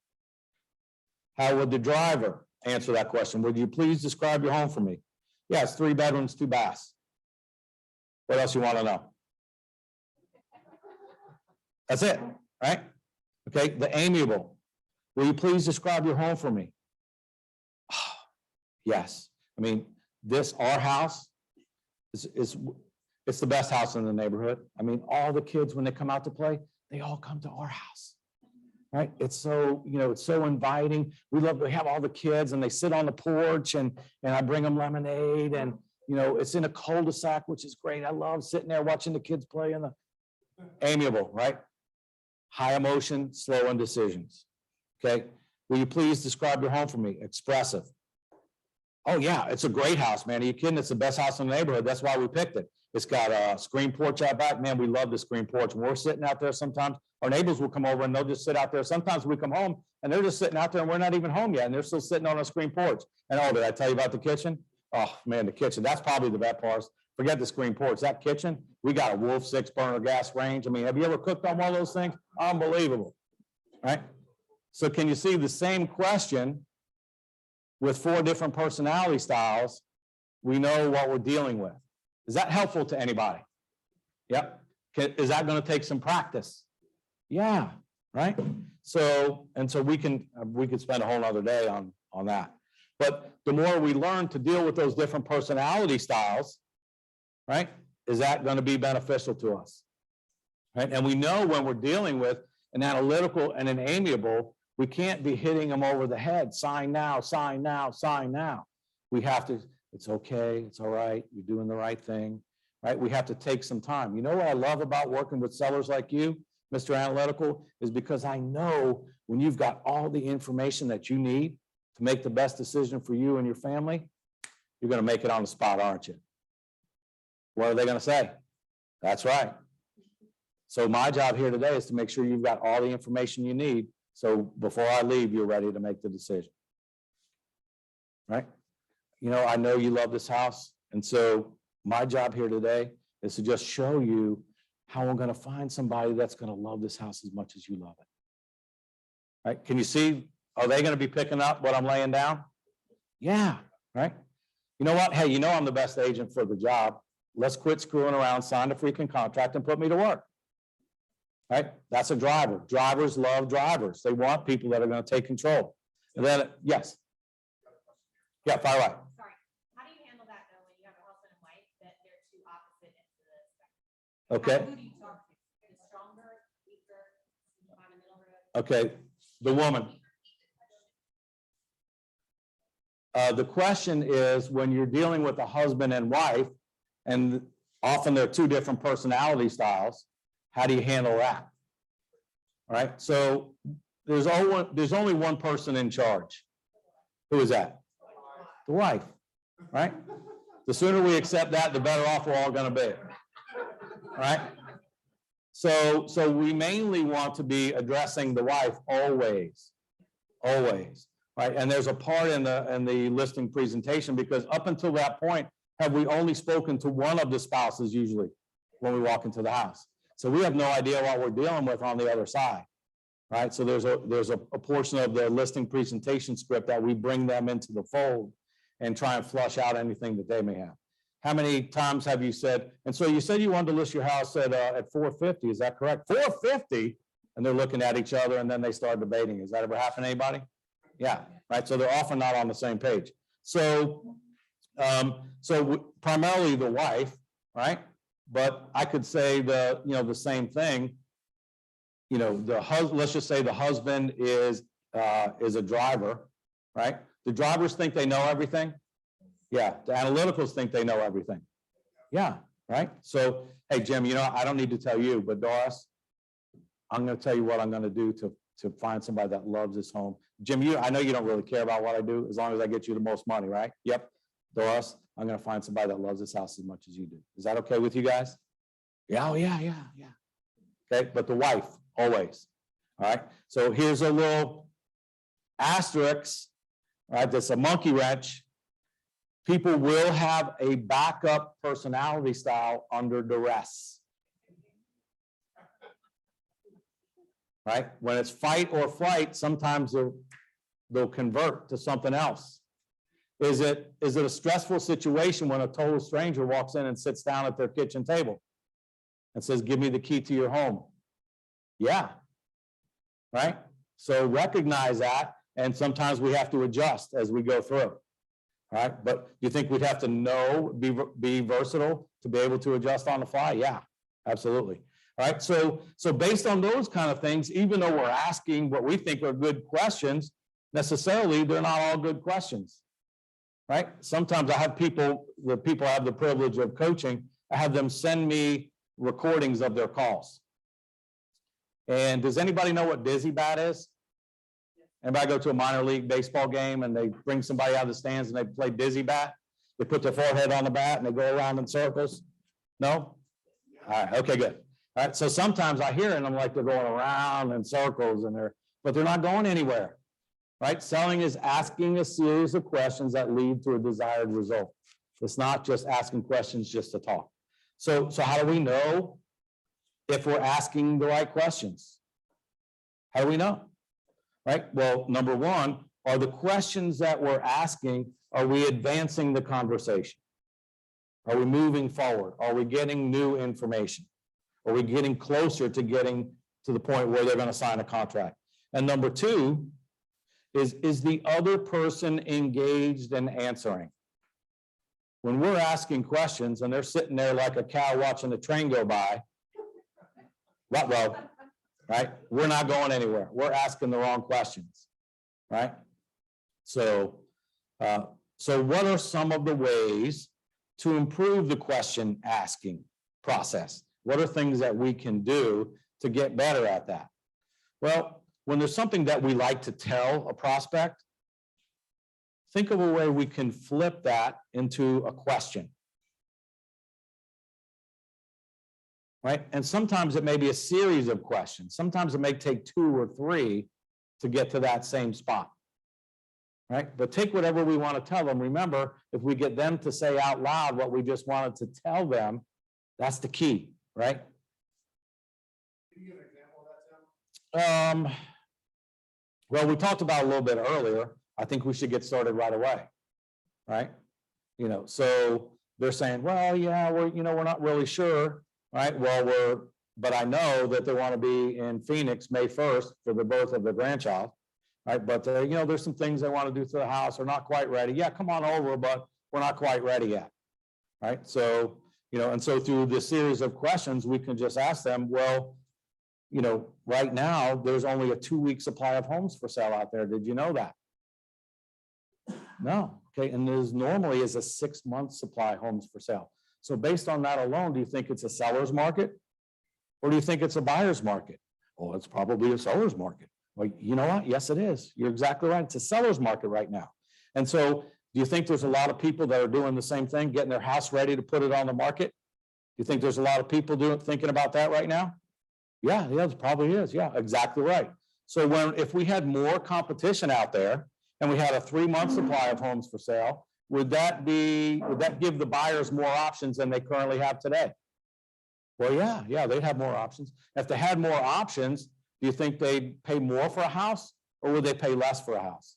How would the driver answer that question? Would you please describe your home for me? Yeah, it's 3 bedrooms, 2 baths. What else you want to know? That's it, right? Okay, the amiable. Will you please describe your home for me? Oh, yes. I mean, our house it's the best house in the neighborhood. I mean, all the kids, when they come out to play, they all come to our house, right? It's so, it's so inviting. We have all the kids and they sit on the porch and I bring them lemonade and, it's in a cul-de-sac, which is great. I love sitting there watching the kids play in the amiable, right? High emotion, slow in decisions. Okay. Will you please describe your home for me? Expressive. Oh yeah, it's a great house, man. Are you kidding? It's the best house in the neighborhood. That's why we picked it. It's got a screen porch out back. Man, we love the screen porch. When we're sitting out there sometimes, our neighbors will come over and they'll just sit out there. Sometimes we come home and they're just sitting out there and we're not even home yet. And they're still sitting on a screen porch. And oh, did I tell you about the kitchen? Oh man, the kitchen. That's probably the best part. Forget the screen porch. That kitchen, we got a Wolf 6-burner gas range. I mean, have you ever cooked on one of those things? Unbelievable, right? So can you see the same question with 4 different personality styles? We know what we're dealing with. Is that helpful to anybody? Yep. Is that going to take some practice? Yeah, right? So we could spend a whole nother day on that. But the more we learn to deal with those different personality styles, right, is that going to be beneficial to us? Right? And we know when we're dealing with an analytical and an amiable, we can't be hitting them over the head, sign now, sign now, sign now. We have to, it's okay, it's all right, you're doing the right thing, right? We have to take some time. You know what I love about working with sellers like you, Mr. Analytical, is because I know when you've got all the information that you need to make the best decision for you and your family, you're going to make it on the spot, aren't you? What are they going to say? That's right. So my job here today is to make sure you've got all the information you need. So before I leave, you're ready to make the decision. Right? You know, I know you love this house. And so my job here today is to just show you how we're going to find somebody that's going to love this house as much as you love it. Right? Can you see, are they going to be picking up what I'm laying down? Yeah. Right? You know what? Hey, you know I'm the best agent for the job. Let's quit screwing around, sign the freaking contract, and put me to work. Right? That's a driver. Drivers love drivers. They want people that are going to take control. And then, yes. Yeah, fire away. Sorry. How do you handle that though when you have a husband and wife that they're two opposite ends of the spectrum? Okay. Who do you talk to? The stronger, weaker, find a middle road? Okay. The woman. The question is, when you're dealing with a husband and wife, and often they're two different personality styles, how do you handle that? All right. So there's only one person in charge. Who is that? The wife. Right? The sooner we accept that, the better off we're all going to be. Right? So we mainly want to be addressing the wife always. Always. Right? And there's a part in the listing presentation, because up until that point, have we only spoken to one of the spouses usually when we walk into the house? So we have no idea what we're dealing with on the other side, right? So there's a portion of the listing presentation script that we bring them into the fold and try and flush out anything that they may have. How many times have you said, and so you said you wanted to list your house at 450, is that correct? 450, and they're looking at each other and then they start debating. Has that ever happened to anybody? Yeah, right. So they're often not on the same page. So primarily the wife, right? But I could say the same thing. Let's just say the husband is a driver, right? The drivers think they know everything. Yeah. The analyticals think they know everything. Yeah. Right. So, hey, Jim, I don't need to tell you, but Doris, I'm going to tell you what I'm going to do to find somebody that loves this home. Jim, I know you don't really care about what I do as long as I get you the most money, right? Yep. Doris, I'm going to find somebody that loves this house as much as you do. Is that okay with you guys? Yeah, oh, yeah. Okay, but the wife, always. All right, so here's a little asterisk, right? That's a monkey wrench. People will have a backup personality style under duress. Right? When it's fight or flight, sometimes they'll convert to something else. Is it a stressful situation when a total stranger walks in and sits down at their kitchen table and says, "Give me the key to your home"? Yeah. Right? So recognize that, and sometimes we have to adjust as we go through. All right? But you think we'd have to be versatile to be able to adjust on the fly? Yeah, absolutely. All right, so based on those kind of things, even though we're asking what we think are good questions, necessarily they're not all good questions, right? Sometimes I have people I have the privilege of coaching, I have them send me recordings of their calls. And does anybody know what dizzy bat is? Anybody go to a minor league baseball game and they bring somebody out of the stands and they play dizzy bat? They put their forehead on the bat and they go around in circles? No? All right, okay, good. All right, so sometimes I hear it and I'm like, they're going around in circles but they're not going anywhere, right? Selling is asking a series of questions that lead to a desired result. It's not just asking questions just to talk. So how do we know if we're asking the right questions? How do we know? Right? Well, number one, are the questions that we're asking, are we advancing the conversation? Are we moving forward? Are we getting new information? Are we getting closer to getting to the point where they're going to sign a contract? And number two is the other person engaged in answering? When we're asking questions and they're sitting there like a cow watching the train go by, right? We're not going anywhere. We're asking the wrong questions, right? So So what are some of the ways to improve the question asking process? What are things that we can do to get better at that? Well, when there's something that we like to tell a prospect, think of a way we can flip that into a question. Right? And sometimes it may be a series of questions. Sometimes it may take 2 or 3 to get to that same spot. Right? But take whatever we want to tell them. Remember, if we get them to say out loud what we just wanted to tell them, that's the key, right? Can you give an example of that, Tim? Well, we talked about a little bit earlier. I think we should get started right away, right? You know, so they're saying, well, yeah, we're not really sure, right? Well, but I know that they want to be in Phoenix May 1st for the birth of their grandchild, right? But, there's some things they want to do to the house. They're not quite ready. Yeah, come on over, but we're not quite ready yet, right? So, and so through this series of questions, we can just ask them, well, right now, there's only a 2-week supply of homes for sale out there. Did you know that? No. Okay. And there's normally is a 6-month supply of homes for sale. So based on that alone, do you think it's a seller's market? Or do you think it's a buyer's market? Oh, it's probably a seller's market. Well, you know what? Yes, it is. You're exactly right. It's a seller's market right now. And so do you think there's a lot of people that are doing the same thing, getting their house ready to put it on the market? Do you think there's a lot of people thinking about that right now? Yeah, there probably is. Yeah, exactly right. So if we had more competition out there and we had a 3-month supply of homes for sale, would that give the buyers more options than they currently have today? Well, yeah, they'd have more options. If they had more options, do you think they'd pay more for a house or would they pay less for a house?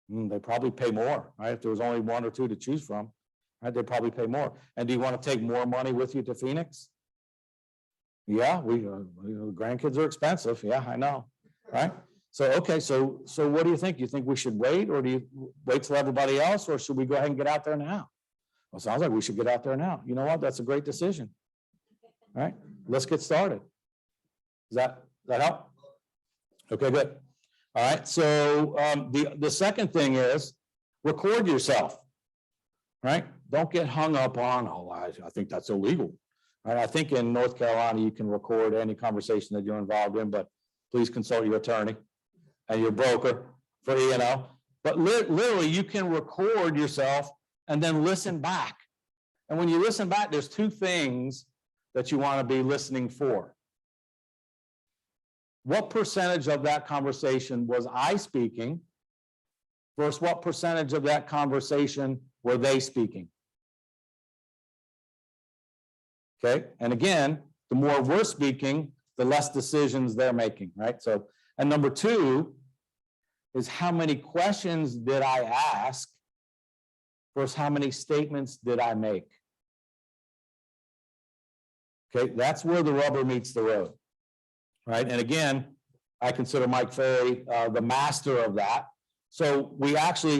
They'd probably pay more, right? If there was only 1 or 2 to choose from, right? They'd probably pay more. And do you want to take more money with you to Phoenix? Yeah, grandkids are expensive. Yeah, I know, right? So, okay, so what do you think? You think we should wait, or do you wait till everybody else, or should we go ahead and get out there now? Well, it sounds like we should get out there now. You know what? That's a great decision. All right, let's get started. Does that help? Okay, good. All right, so the second thing is record yourself, right? Don't get hung up on, I think that's illegal. Right? I think in North Carolina, you can record any conversation that you're involved in, but please consult your attorney and your broker for E&O. But literally, you can record yourself and then listen back. And when you listen back, there's 2 things that you want to be listening for. What percentage of that conversation was I speaking versus what percentage of that conversation were they speaking? Okay, and again, the more we're speaking, the less decisions they're making, right? So, and number 2 is how many questions did I ask versus how many statements did I make? Okay, that's where the rubber meets the road, right? And again, I consider Mike Ferry the master of that. So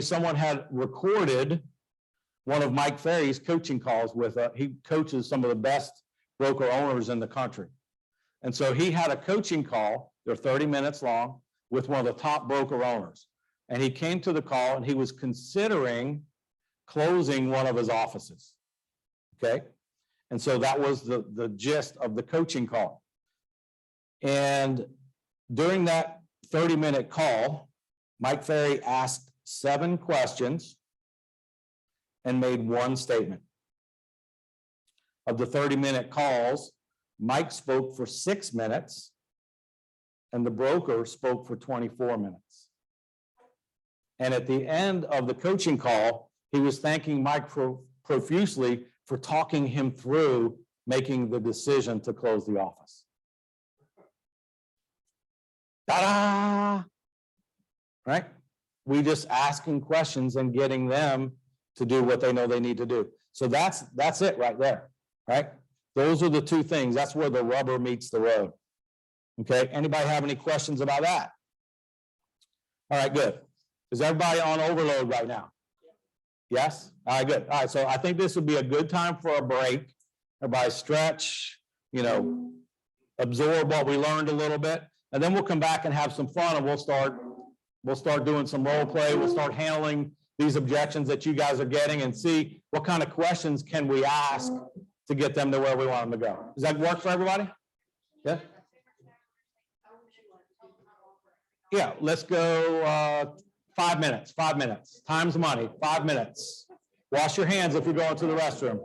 someone had recorded one of Mike Ferry's coaching calls with, he coaches some of the best broker owners in the country. And so he had a coaching call, they're 30 minutes long, with one of the top broker owners. And he came to the call and he was considering closing one of his offices. Okay. And so that was the gist of the coaching call. And during that 30-minute call, Mike Ferry asked 7 questions and made 1 statement. Of the 30-minute calls, Mike spoke for 6 minutes and the broker spoke for 24 minutes. And at the end of the coaching call, he was thanking Mike profusely for talking him through making the decision to close the office. Ta-da! Right? We just asking questions and getting them to do what they know they need to do. So that's it right there, right? Those are the 2 things. That's where the rubber meets the road. Okay, anybody have any questions about that? All right, good. Is everybody on overload right now? Yes? All right, good. All right, so I think this would be a good time for a break. Everybody stretch, absorb what we learned a little bit, and then we'll come back and have some fun, and we'll start doing some role play. We'll start handling these objections that you guys are getting and see what kind of questions can we ask to get them to where we want them to go. Does that work for everybody? Yeah? Yeah, let's go 5 minutes, 5 minutes. Time's money, 5 minutes. Wash your hands if you're going to the restroom.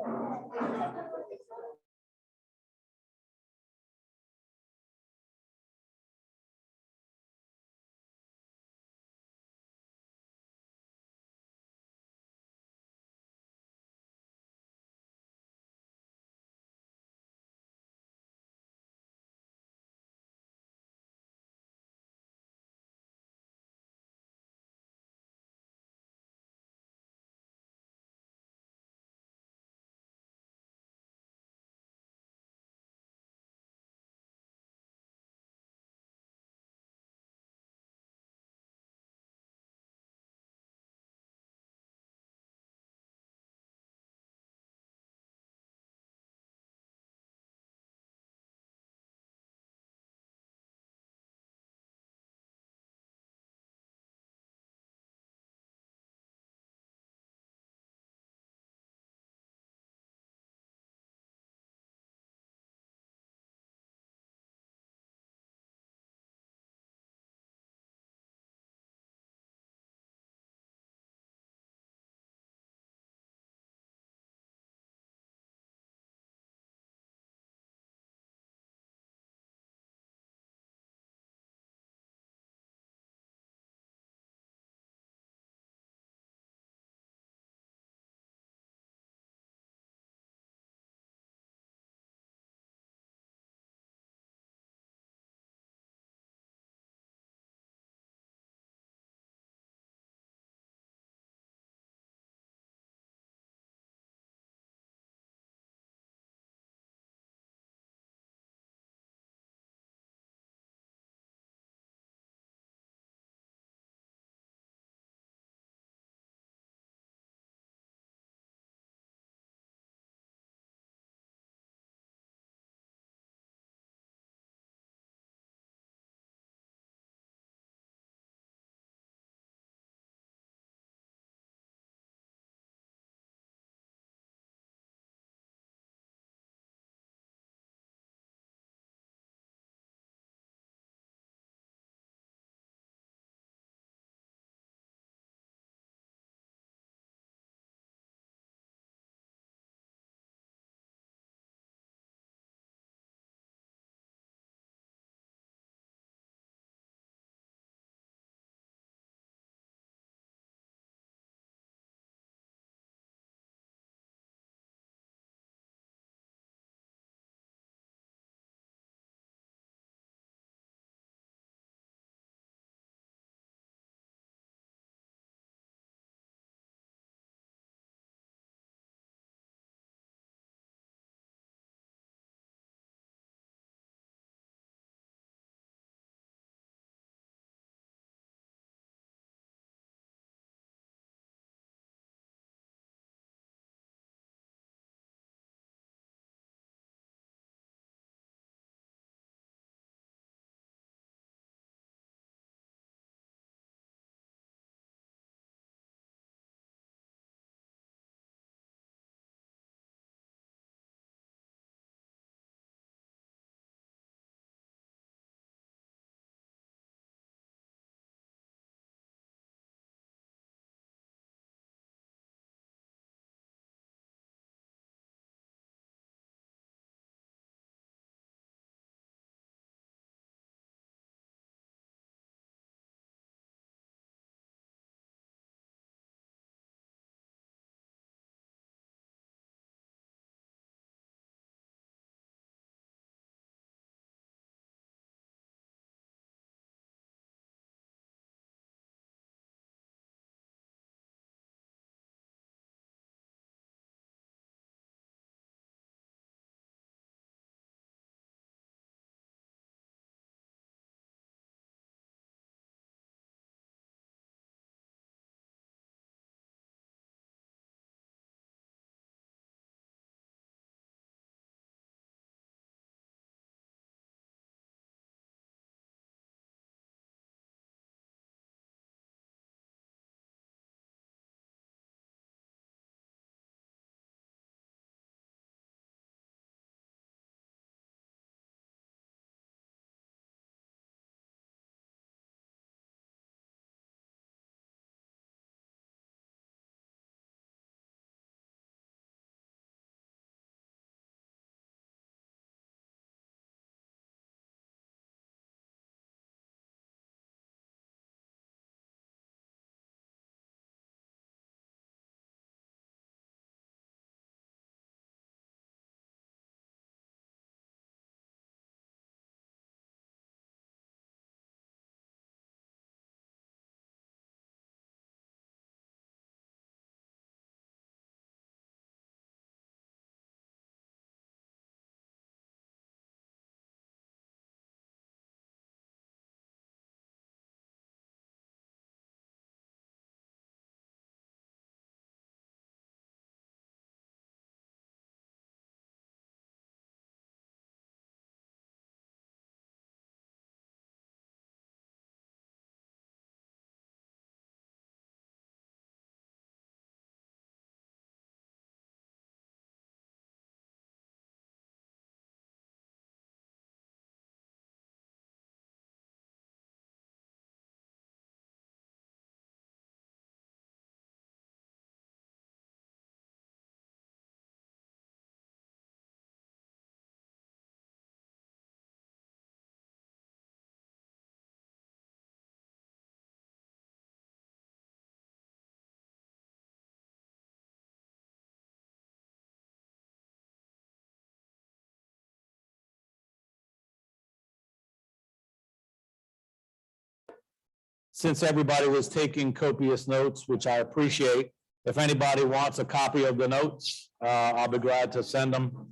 since everybody was taking copious notes, which I appreciate, if anybody wants a copy of the notes, I'll be glad to send them.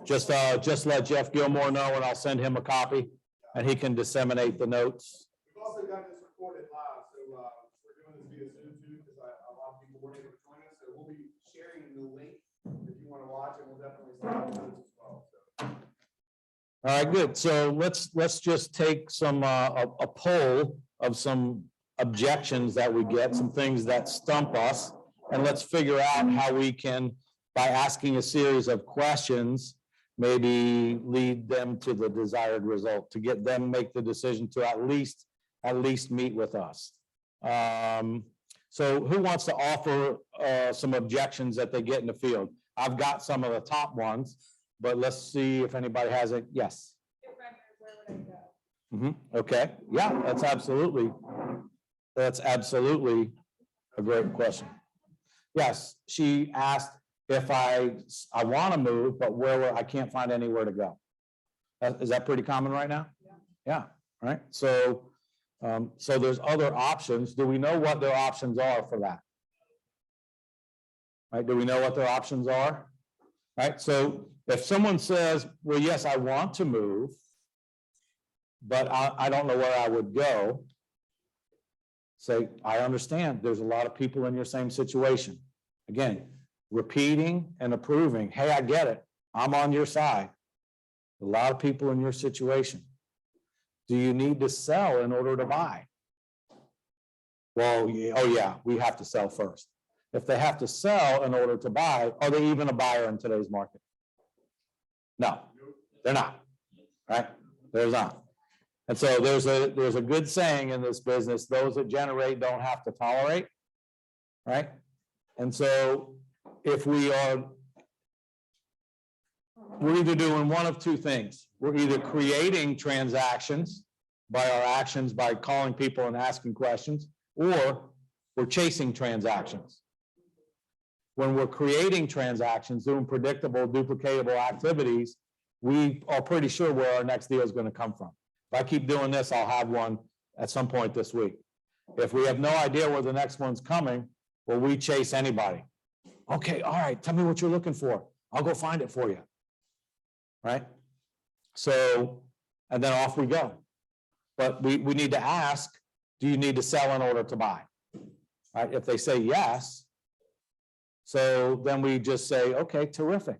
Just let Jeff Gilmore know and I'll send him a copy and he can disseminate the notes. We've also got this recorded live, so we're doing this via Zoom too, because a lot of people weren't able to join us. So we'll be sharing the link if you want to watch it. We'll definitely send the notes as well. So. All right, good. So let's just take some a poll of some objections that we get, some things that stump us, and let's figure out how we can, by asking a series of questions, maybe lead them to the desired result, to get them make the decision to at least meet with us. So who wants to offer some objections that they get in the field? I've got some of the top ones, but let's see if anybody has it. Yes. Where would I go? Okay, yeah, that's absolutely a great question. Yes, she asked if I want to move, but I can't find anywhere to go. Is that pretty common right now? Yeah, right. So, so there's other options. Do we know what their options are for that? Right? Do we know what their options are? Right. So if someone says, well, yes, I want to move, but I don't know where I would go, say, I understand there's a lot of people in your same situation. Again, repeating and approving. Hey, I get it. I'm on your side. A lot of people in your situation. Do you need to sell in order to buy? Well, oh yeah, we have to sell first. If they have to sell in order to buy, are they even a buyer in today's market? No, they're not, right? There's not. And so there's a good saying in this business, those that generate don't have to tolerate, right? And so if we're either doing one of two things. We're either creating transactions by our actions, by calling people and asking questions, or we're chasing transactions. When we're creating transactions, doing predictable, duplicatable activities, we are pretty sure where our next deal is going to come from. If I keep doing this, I'll have one at some point this week. If we have no idea where the next one's coming, well, we chase anybody. Okay, all right, tell me what you're looking for. I'll go find it for you. Right? So, and then off we go. But we need to ask, do you need to sell in order to buy? Right? If they say yes, so then we just say, okay, terrific.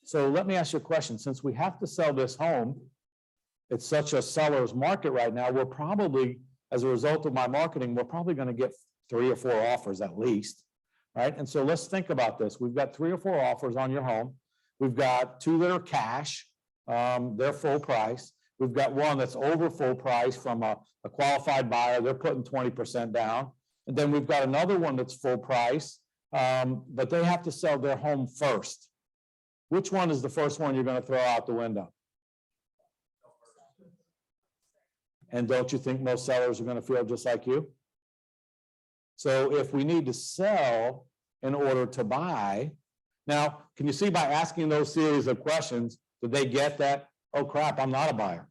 So let me ask you a question. Since we have to sell this home, it's such a seller's market right now, we're probably, as a result of my marketing, we're probably going to get 3 or 4 offers at least, right? And so let's think about this. We've got 3 or 4 offers on your home. We've got 2 that are cash, they're full price. We've got 1 that's over full price from a qualified buyer, they're putting 20% down. And then we've got another one that's full price, but they have to sell their home first. Which one is the first one you're going to throw out the window? And don't you think most sellers are going to feel just like you? So if we need to sell in order to buy, now, can you see by asking those series of questions, did they get that, oh crap, I'm not a buyer?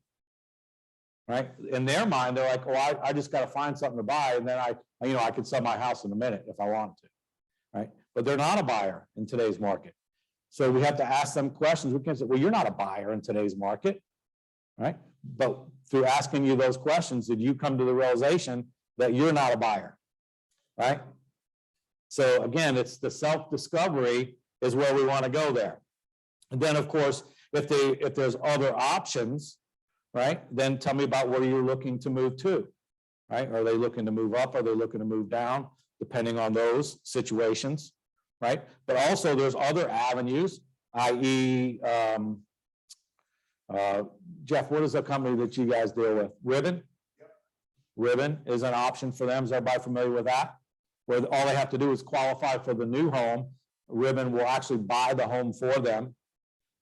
Right? In their mind, they're like, oh, I just got to find something to buy, and then I could sell my house in a minute if I wanted to. Right? But they're not a buyer in today's market. So we have to ask them questions. We can say, well, you're not a buyer in today's market. Right? But through asking you those questions, did you come to the realization that you're not a buyer? Right? So again, it's the self-discovery is where we want to go there. And then, of course, if there's other options, right, then tell me about where you're looking to move to, right? Are they looking to move up? Are they looking to move down? Depending on those situations, right? But also there's other avenues, i.e., Jeff, what is the company that you guys deal with? Ribbon? Yep. Ribbon is an option for them. Is everybody familiar with that? Where all they have to do is qualify for the new home. Ribbon will actually buy the home for them,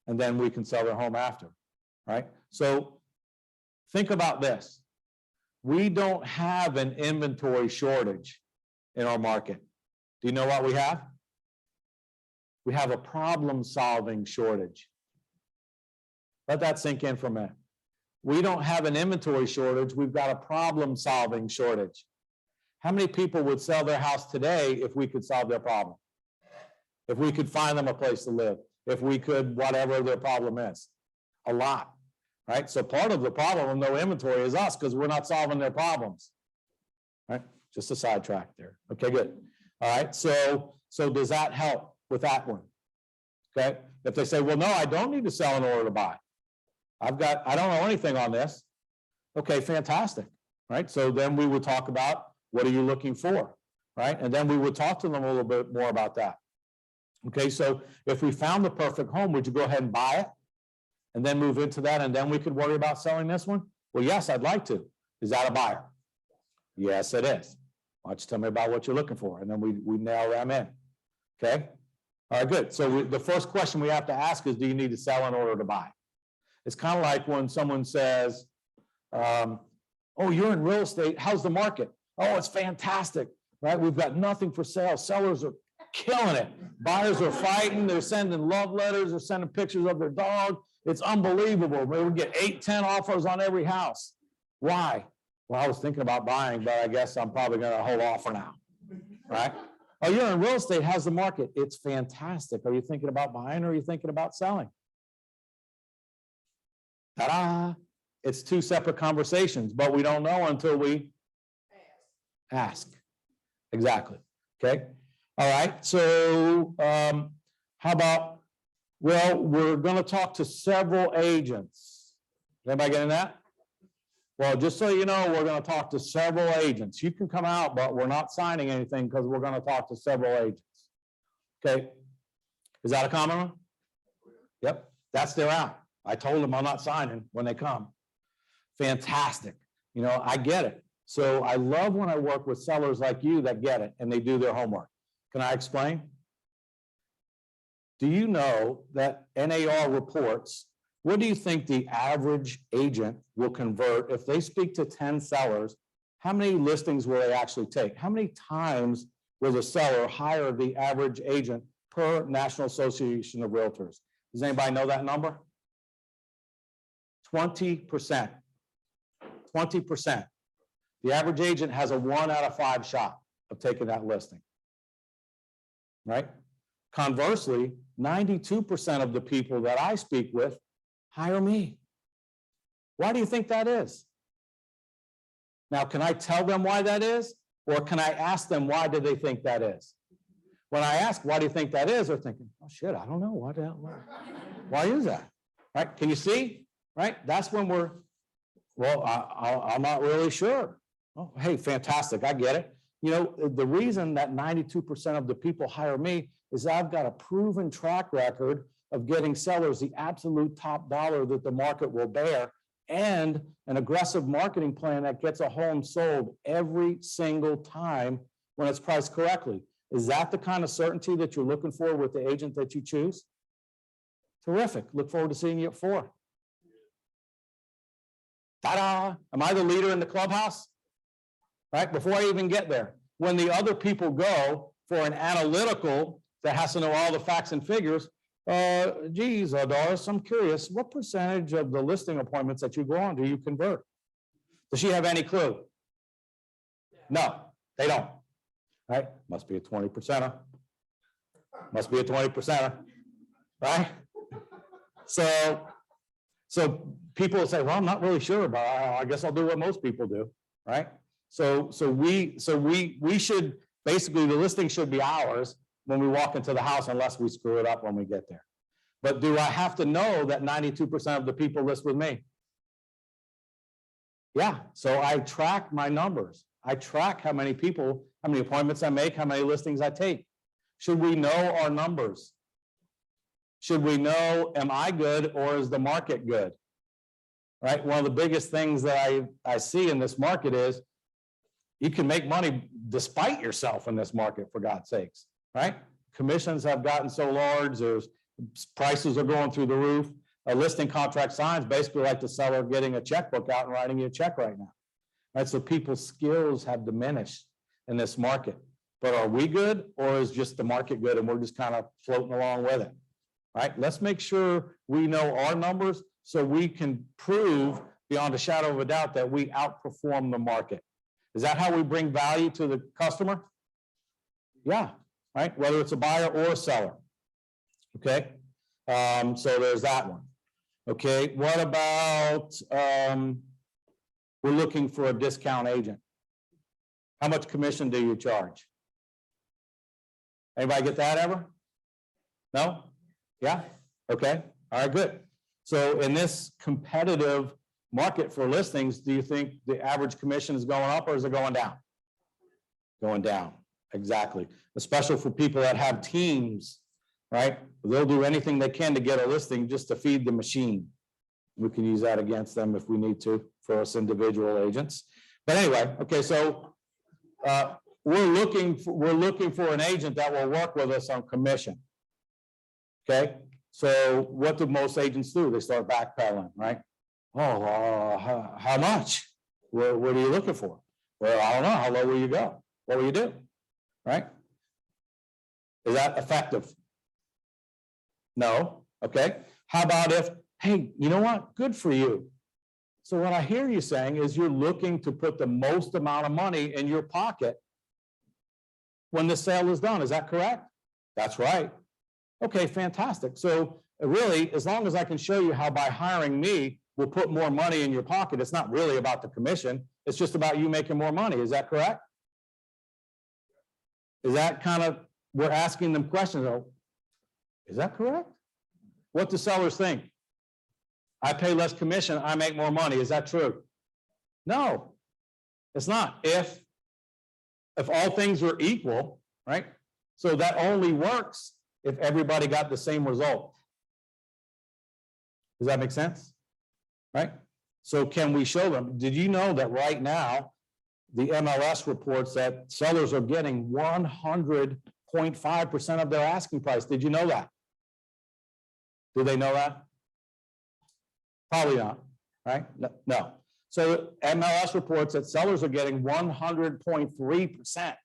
and then we can sell their home after, right? So think about this. We don't have an inventory shortage in our market. Do you know what we have? We have a problem-solving shortage. Let that sink in for a minute. we don't have an inventory shortage, we've got a problem-solving shortage. How many people would sell their house today if we could solve their problem? If we could find them a place to live, if we could, whatever their problem is? A lot, right? So part of the problem of no inventory is us, because we're not solving their problems, right? Just a sidetrack there. Okay, good. All right, so does that help with that one? Okay, if they say, well, no, I don't need to sell in order to buy. I don't know anything on this. Okay, fantastic, right? So then we would talk about, what are you looking for, right? And then we would talk to them a little bit more about that. Okay, so if we found the perfect home, would you go ahead and buy it? And then move into that, and then we could worry about selling this one? Well, yes, I'd like to. Is that a buyer? Yes, it is. Why don't you tell me about what you're looking for? And then we nail them in. Okay? All right, good. So the first question we have to ask is, do you need to sell in order to buy? It's kind of like when someone says, oh, you're in real estate. How's the market? Oh, it's fantastic, right? We've got nothing for sale. Sellers are killing it. Buyers are fighting. They're sending love letters. They're sending pictures of their dog. It's unbelievable. We get 8, 10 offers on every house. Why? Well, I was thinking about buying, but I guess I'm probably going to hold off for now, right? Oh, you're in real estate. How's the market? It's fantastic. Are you thinking about buying or are you thinking about selling? Ta-da! It's two separate conversations, but we don't know until we ask. Exactly. Okay. All right. So how about, well, we're going to talk to several agents. Anybody getting that? Well, just so you know, we're going to talk to several agents. You can come out, but we're not signing anything because we're going to talk to several agents. Okay. Is that a common one? Yep. That's their out. I told them I'm not signing when they come. Fantastic. You know, I get it. So I love when I work with sellers like you that get it and they do their homework. Can I explain? Do you know that NAR reports, what do you think the average agent will convert if they speak to 10 sellers? How many listings will they actually take? How many times will the seller hire the average agent per National Association of Realtors? Does anybody know that number? 20%. 20%. The average agent has a 1 out of 5 shot of taking that listing. Right? Conversely, 92% of the people that I speak with hire me. Why do you think that is? Now, can I tell them why that is? Or can I ask them why do they think that is? When I ask, why do you think that is? They're thinking, oh shit, I don't know. Why is that? Right? Can you see? Right? That's when we're, well, I'm not really sure. Oh, hey, fantastic. I get it. You know, the reason that 92% of the people hire me is I've got a proven track record of getting sellers the absolute top dollar that the market will bear and an aggressive marketing plan that gets a home sold every single time when it's priced correctly. Is that the kind of certainty that you're looking for with the agent that you choose? Terrific. Look forward to seeing you at 4. Ta-da! Am I the leader in the clubhouse? Right? Before I even get there. When the other people go for an analytical that has to know all the facts and figures, geez, Doris, I'm curious, what percentage of the listing appointments that you go on do you convert? Does she have any clue? No, they don't. Right? Must be a 20%er. Must be a 20%er. Right? So people will say, well, I'm not really sure about it. I guess I'll do what most people do. Right? So we should, basically the listing should be ours when we walk into the house unless we screw it up when we get there. But do I have to know that 92% of the people list with me? Yeah, so I track my numbers. I track how many people, how many appointments I make, how many listings I take. Should we know our numbers? Should we know, am I good or is the market good? Right, one of the biggest things that I see in this market is you can make money despite yourself in this market, for God's sakes, right? Commissions have gotten so large, prices are going through the roof. A listing contract signs basically like the seller getting a checkbook out and writing you a check right now. Right, so people's skills have diminished in this market. But are we good or is just the market good and we're just kind of floating along with it? Right, let's make sure we know our numbers so we can prove beyond a shadow of a doubt that we outperform the market. Is that how we bring value to the customer? Yeah, right? Whether it's a buyer or a seller. Okay, so there's that one. Okay, what about we're looking for a discount agent? How much commission do you charge? Anybody get that ever? No? Yeah? Okay, all right, good. So in this competitive market for listings, do you think the average commission is going up or is it going down? Going down, exactly. Especially for people that have teams, right? They'll do anything they can to get a listing just to feed the machine. We can use that against them if we need to for us individual agents. But anyway, okay, so we're looking for an agent that will work with us on commission. Okay, so what do most agents do? They start backpedaling, right? Oh, how much? What are you looking for? Well, I don't know. How low will you go? What will you do? Right? Is that effective? No. Okay. How about if, hey, you know what? Good for you. So what I hear you saying is you're looking to put the most amount of money in your pocket when the sale is done. Is that correct? That's right. Okay, fantastic. So really, as long as I can show you how by hiring me, we'll put more money in your pocket, it's not really about the commission. It's just about you making more money. Is that correct? Is that kind of, we're asking them questions. Oh, is that correct? What do sellers think? I pay less commission, I make more money. Is that true? No, it's not. If all things are equal, right? So that only works if everybody got the same result. Does that make sense? Right? So can we show them? Did you know that right now, the MLS reports that sellers are getting 100.5% of their asking price? Did you know that? Do they know that? Probably not, right? No. So MLS reports that sellers are getting 100.3%.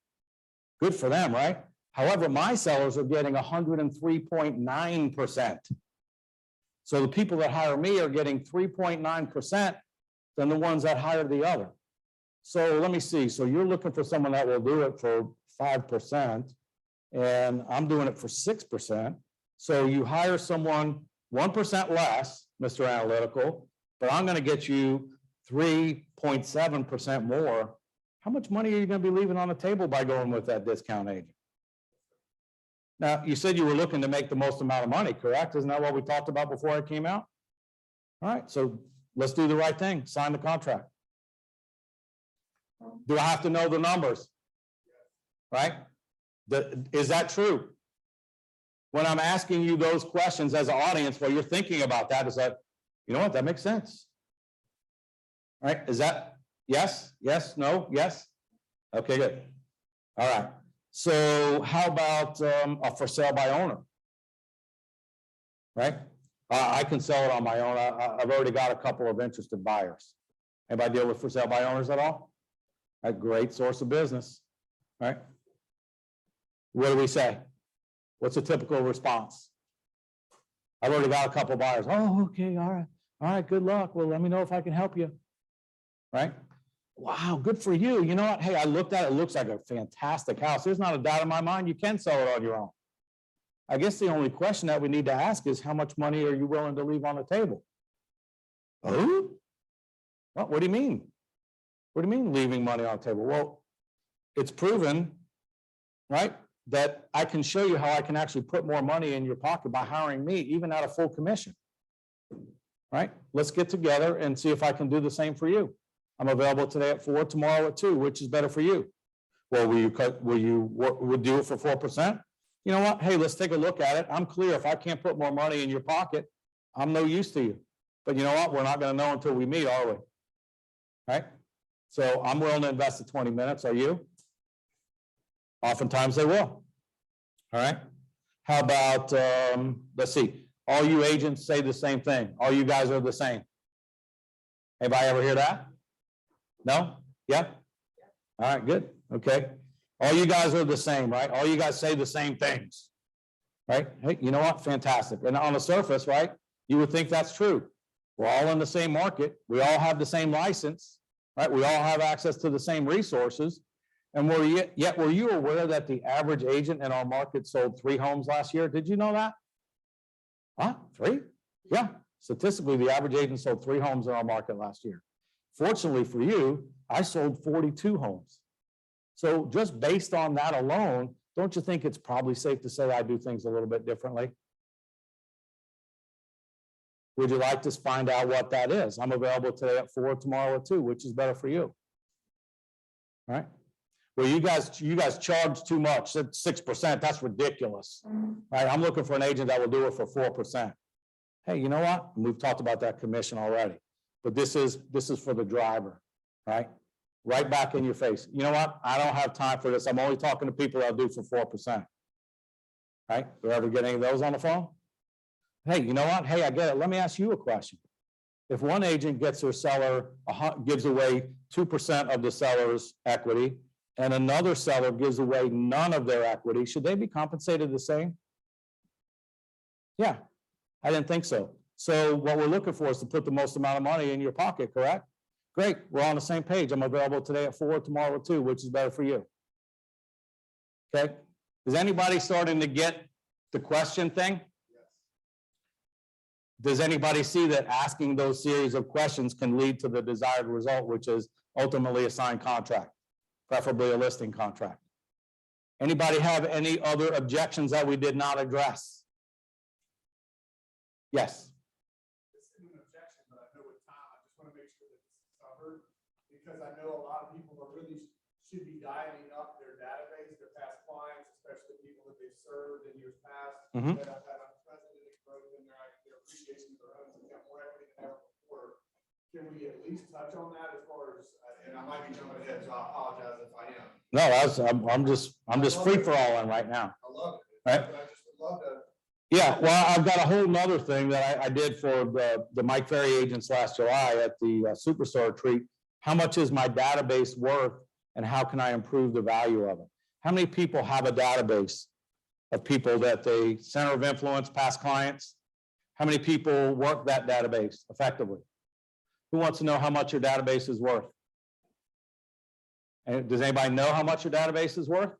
Good for them, right? However, my sellers are getting 103.9%. So the people that hire me are getting 3.9% than the ones that hire the other. So let me see. So you're looking for someone that will do it for 5%, and I'm doing it for 6%. So you hire someone 1% less, Mr. Analytical, but I'm going to get you 3.7% more. How much money are you going to be leaving on the table by going with that discount agent? Now, you said you were looking to make the most amount of money, correct? Isn't that what we talked about before I came out? All right, so let's do the right thing. Sign the contract. Do I have to know the numbers? Right? Is that true? When I'm asking you those questions as an audience, while you're thinking about that, is that, you know what, that makes sense. All right, is that yes, yes, no, yes? Okay, good. All right. So how about a for sale by owner? Right? I can sell it on my own. I've already got a couple of interested buyers. Anybody deal with for sale by owners at all? A great source of business, right? What do we say? What's a typical response? I've already got a couple of buyers. Oh, okay, all right, good luck. Well, let me know if I can help you, right? Wow, good for you. You know what? Hey, I looked at it. It looks like a fantastic house. There's not a doubt in my mind you can sell it on your own. I guess the only question that we need to ask is how much money are you willing to leave on the table? Oh? What do you mean? What do you mean leaving money on the table? Well, it's proven, right, that I can show you how I can actually put more money in your pocket by hiring me, even at a full commission. Right? Let's get together and see if I can do the same for you. I'm available today at 4, tomorrow at 2. Which is better for you? Well, will you do it for 4%? You know what? Hey, let's take a look at it. I'm clear. If I can't put more money in your pocket, I'm no use to you. But you know what? We're not going to know until we meet, are we? Right? So I'm willing to invest the 20 minutes. Are you? Oftentimes they will. All right. How about, let's see, all you agents say the same thing. All you guys are the same. Anybody ever hear that? No? Yeah? All right, good. Okay. All you guys are the same, right? All you guys say the same things, right? Hey, you know what? Fantastic. And on the surface, right, you would think that's true. We're all in the same market. We all have the same license, right? We all have access to the same resources. And yet were you aware that the average agent in our market sold 3 homes last year? Did you know that? Huh? 3? Yeah. Statistically, the average agent sold 3 homes in our market last year. Fortunately for you, I sold 42 homes. So just based on that alone, don't you think it's probably safe to say I do things a little bit differently? Would you like to find out what that is? I'm available today at 4, tomorrow at 2, which is better for you? All right. Well, you guys charge too much. That's 6%. That's ridiculous. Right? I'm looking for an agent that will do it for 4%. Hey, you know what? We've talked about that commission already. But this is for the driver, right? Right back in your face. You know what? I don't have time for this. I'm only talking to people that'll do for 4%. Right? You ever get any of those on the phone? Hey, you know what? Hey, I get it. Let me ask you a question. If one agent gets their seller, gives away 2% of the seller's equity, and another seller gives away none of their equity, should they be compensated the same? Yeah, I didn't think so. So what we're looking for is to put the most amount of money in your pocket, correct? Great, we're on the same page. I'm available today at 4, tomorrow at 2, which is better for you. Okay, is anybody starting to get the question thing? Does anybody see that asking those series of questions can lead to the desired result, which is ultimately a signed contract, preferably a listing contract? Anybody have any other objections that we did not address? Yes. This isn't an objection, but I know with time, I just want to make sure that this is covered, because I know a lot of people are really should be dialing up their database, their past clients, especially people that they've served in years past, that have had unprecedented growth in their appreciation of their homes and got more equity than ever before. Can we at least touch on that as far as, and I might be jumping ahead, so I apologize if I am. No, I'm just free for all in right now. I love it. Right? But I just would love to. Yeah, well, I've got a whole nother thing that I did for the Mike Ferry agents last July at the Superstar Retreat. How much is my database worth and how can I improve the value of it? How many people have a database of people that they center of influence, past clients? How many people work that database effectively? Who wants to know how much your database is worth? And does anybody know how much your database is worth?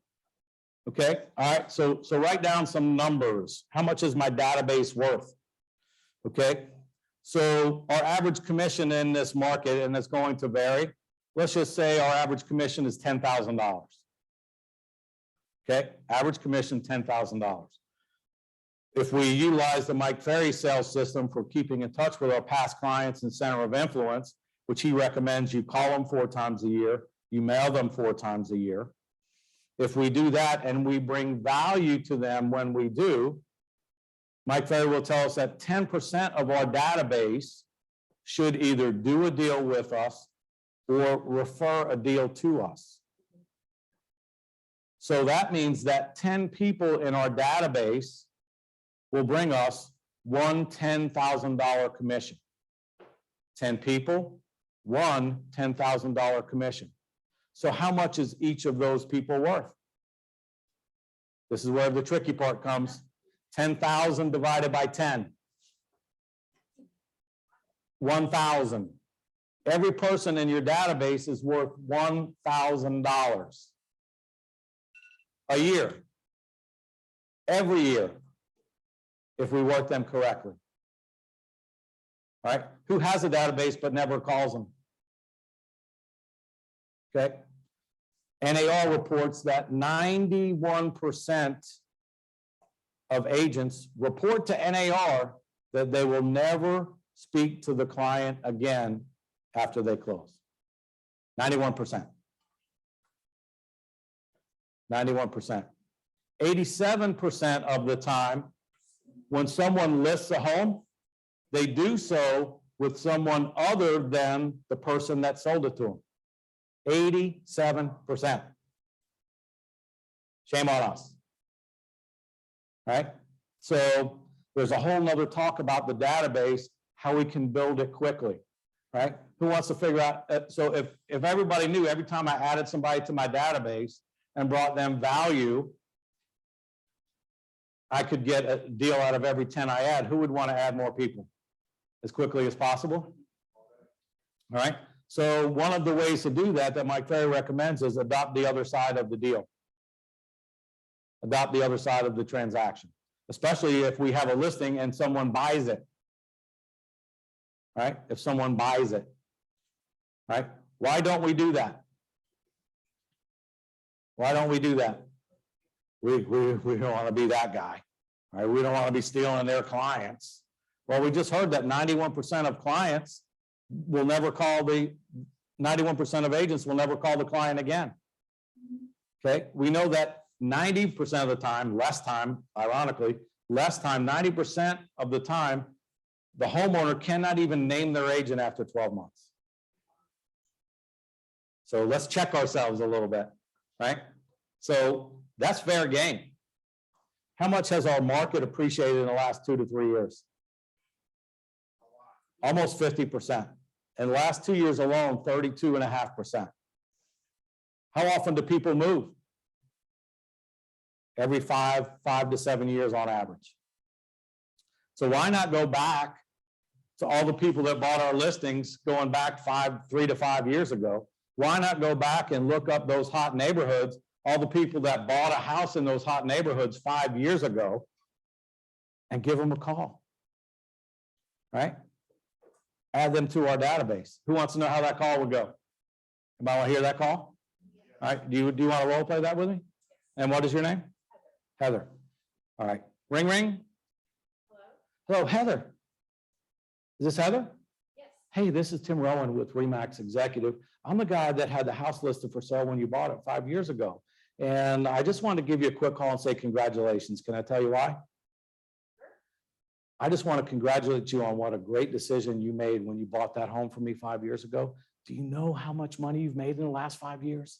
Okay, all right, so write down some numbers. How much is my database worth? Okay, so our average commission in this market, and it's going to vary, let's just say our average commission is $10,000. Okay, average commission, $10,000. If we utilize the Mike Ferry sales system for keeping in touch with our past clients and center of influence, which he recommends you call them 4 times a year, you mail them 4 times a year. If we do that and we bring value to them when we do, Mike Ferry will tell us that 10% of our database should either do a deal with us or refer a deal to us. So that means that 10 people in our database will bring us one $10,000 commission. 10 people, one $10,000 commission. So how much is each of those people worth? This is where the tricky part comes. 10,000 divided by 10. 1,000. Every person in your database is worth $1,000 a year. Every year, if we work them correctly. All right? Who has a database but never calls them? Okay? NAR reports that 91% of agents report to NAR that they will never speak to the client again after they close. 91%. 91%. 87% of the time, when someone lists a home, they do so with someone other than the person that sold it to them. 87%. Shame on us. Right? So there's a whole nother talk about the database, how we can build it quickly. Right? Who wants to figure out? So if everybody knew every time I added somebody to my database and brought them value, I could get a deal out of every 10 I add. Who would want to add more people? as quickly as possible? All right. So one of the ways to do that Mike Ferry recommends is adopt the other side of the deal. Adopt the other side of the transaction, especially if we have a listing and someone buys it. Right? If someone buys it. Right? Why don't we do that? Why don't we do that? We don't want to be that guy. Right? We don't want to be stealing their clients. Well, we just heard that 91% of clients will never call 91% of agents will never call the client again. Okay, we know that 90% of the time, less time, ironically, less time, 90% of the time, the homeowner cannot even name their agent after 12 months. So let's check ourselves a little bit, right? So that's fair game. How much has our market appreciated in the last 2 to 3 years? Almost 50%. In the last 2 years alone, 32.5%. How often do people move? Every 5 to 7 years on average. So why not go back to all the people that bought our listings going back 3 to 5 years ago? Why not go back and look up those hot neighborhoods, all the people that bought a house in those hot neighborhoods 5 years ago, and give them a call, right? Add them to our database. Who wants to know how that call would go? Anybody want to hear that call? All right, do you want to role play that with me? And what is your name? Heather. All right, ring, ring. Hello, Heather. Is this Heather? Yes. Hey, this is Tim Rowan with Remax Executive. I'm the guy that had the house listed for sale when you bought it 5 years ago. And I just wanted to give you a quick call and say congratulations. Can I tell you why? I just want to congratulate you on what a great decision you made when you bought that home from me 5 years ago. Do you know how much money you've made in the last 5 years?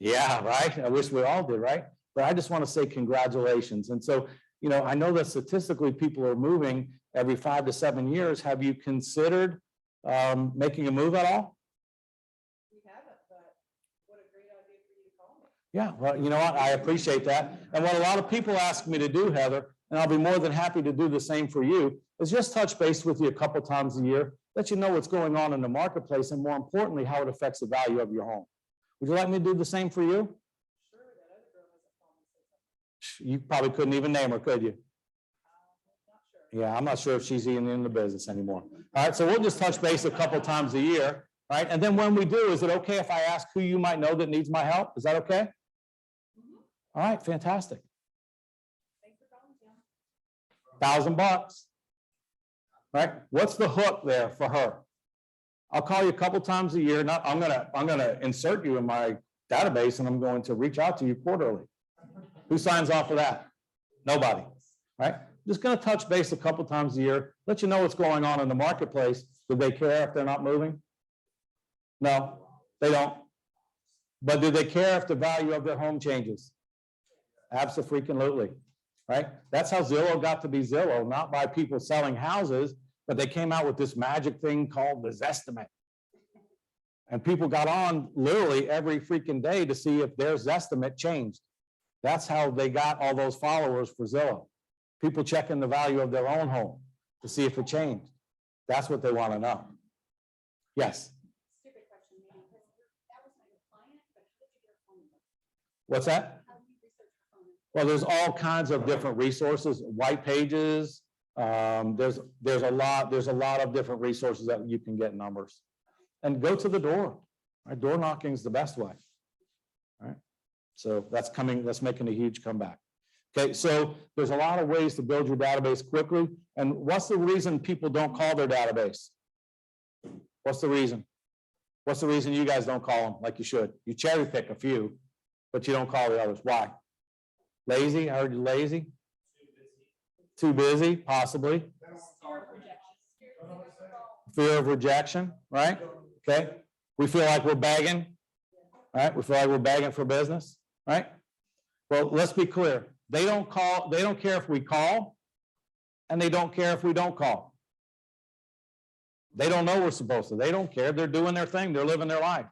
Yeah, right. I wish we all did, right? But I just want to say congratulations. And so, you know, I know that statistically people are moving every 5 to 7 years. Have you considered making a move at all? We haven't, but what a great idea for you to call me. Yeah, well, you know what? I appreciate that. And what a lot of people ask me to do, Heather, and I'll be more than happy to do the same for you, is just touch base with you a couple times a year, let you know what's going on in the marketplace, and more importantly, how it affects the value of your home. Would you like me to do the same for you? Sure, that other girl has a phone. You probably couldn't even name her, could you? Not sure. Yeah, I'm not sure if she's even in the business anymore. All right, so we'll just touch base a couple times a year, right? And then when we do, is it okay if I ask who you might know that needs my help? Is that okay? All right, fantastic. Thanks for calling, Tim. $1,000, right? What's the hook there for her? I'll call you a couple times a year. Not, I'm gonna insert you in my database, and I'm going to reach out to you quarterly. Who signs off for that? Nobody, right? Just gonna touch base a couple times a year, let you know what's going on in the marketplace. Do they care if they're not moving? No, they don't. But do they care if the value of their home changes? Absolutely, right? That's how Zillow got to be Zillow, not by people selling houses, but they came out with this magic thing called the Zestimate. And people got on literally every freaking day to see if their Zestimate changed. That's how they got all those followers for Zillow. People checking the value of their own home to see if it changed. That's what they want to know. Yes. Stupid question, maybe, because that was my client, but how did you get a phone number? What's that? How do you research a phone number? Well, there's all kinds of different resources, white pages. There's a lot of different resources that you can get numbers. And go to the door. Right? Door knocking is the best way. All right. So that's making a huge comeback. Okay, so there's a lot of ways to build your database quickly. And what's the reason people don't call their database? What's the reason? What's the reason you guys don't call them like you should? You cherry pick a few, but you don't call the others. Why? Lazy? I heard you lazy. Too busy, possibly. Fear of rejection, right? Okay. We feel like we're begging, right? We feel like we're begging for business, right? Well, let's be clear. They don't care if we call, and they don't care if we don't call. They don't know we're supposed to. They don't care. They're doing their thing. They're living their life,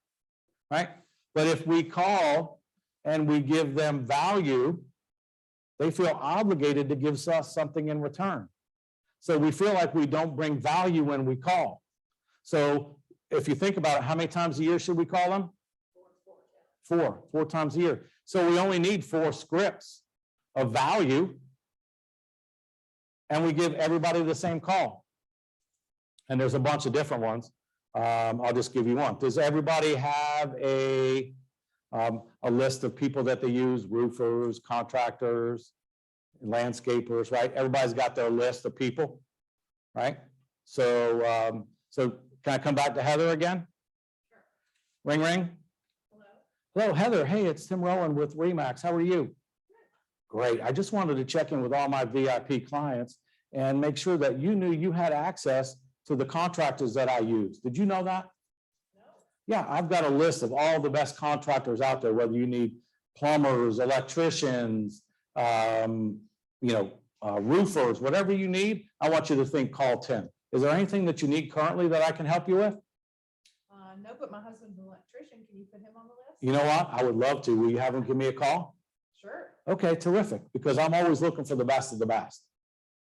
right? But if we call and we give them value, they feel obligated to give us something in return. So we feel like we don't bring value when we call. So if you think about it, how many times a year should we call them? Four times a year. So we only need 4 scripts of value, and we give everybody the same call. And there's a bunch of different ones. I'll just give you one. Does everybody have a list of people that they use? Roofers, contractors, landscapers, right? Everybody's got their list of people, right? So, can I come back to Heather again? Sure. Ring, ring. Hello, Heather. Hey, it's Tim Rowan with Remax. How are you? Great. I just wanted to check in with all my VIP clients and make sure that you knew you had access to the contractors that I use. Did you know that? No. Yeah, I've got a list of all the best contractors out there, whether you need plumbers, electricians, roofers, whatever you need. I want you to think, call Tim. Is there anything that you need currently that I can help you with? No, but my husband's an electrician. Can you put him on the list? You know what? I would love to. Will you have him give me a call? Sure. Okay, terrific, because I'm always looking for the best of the best.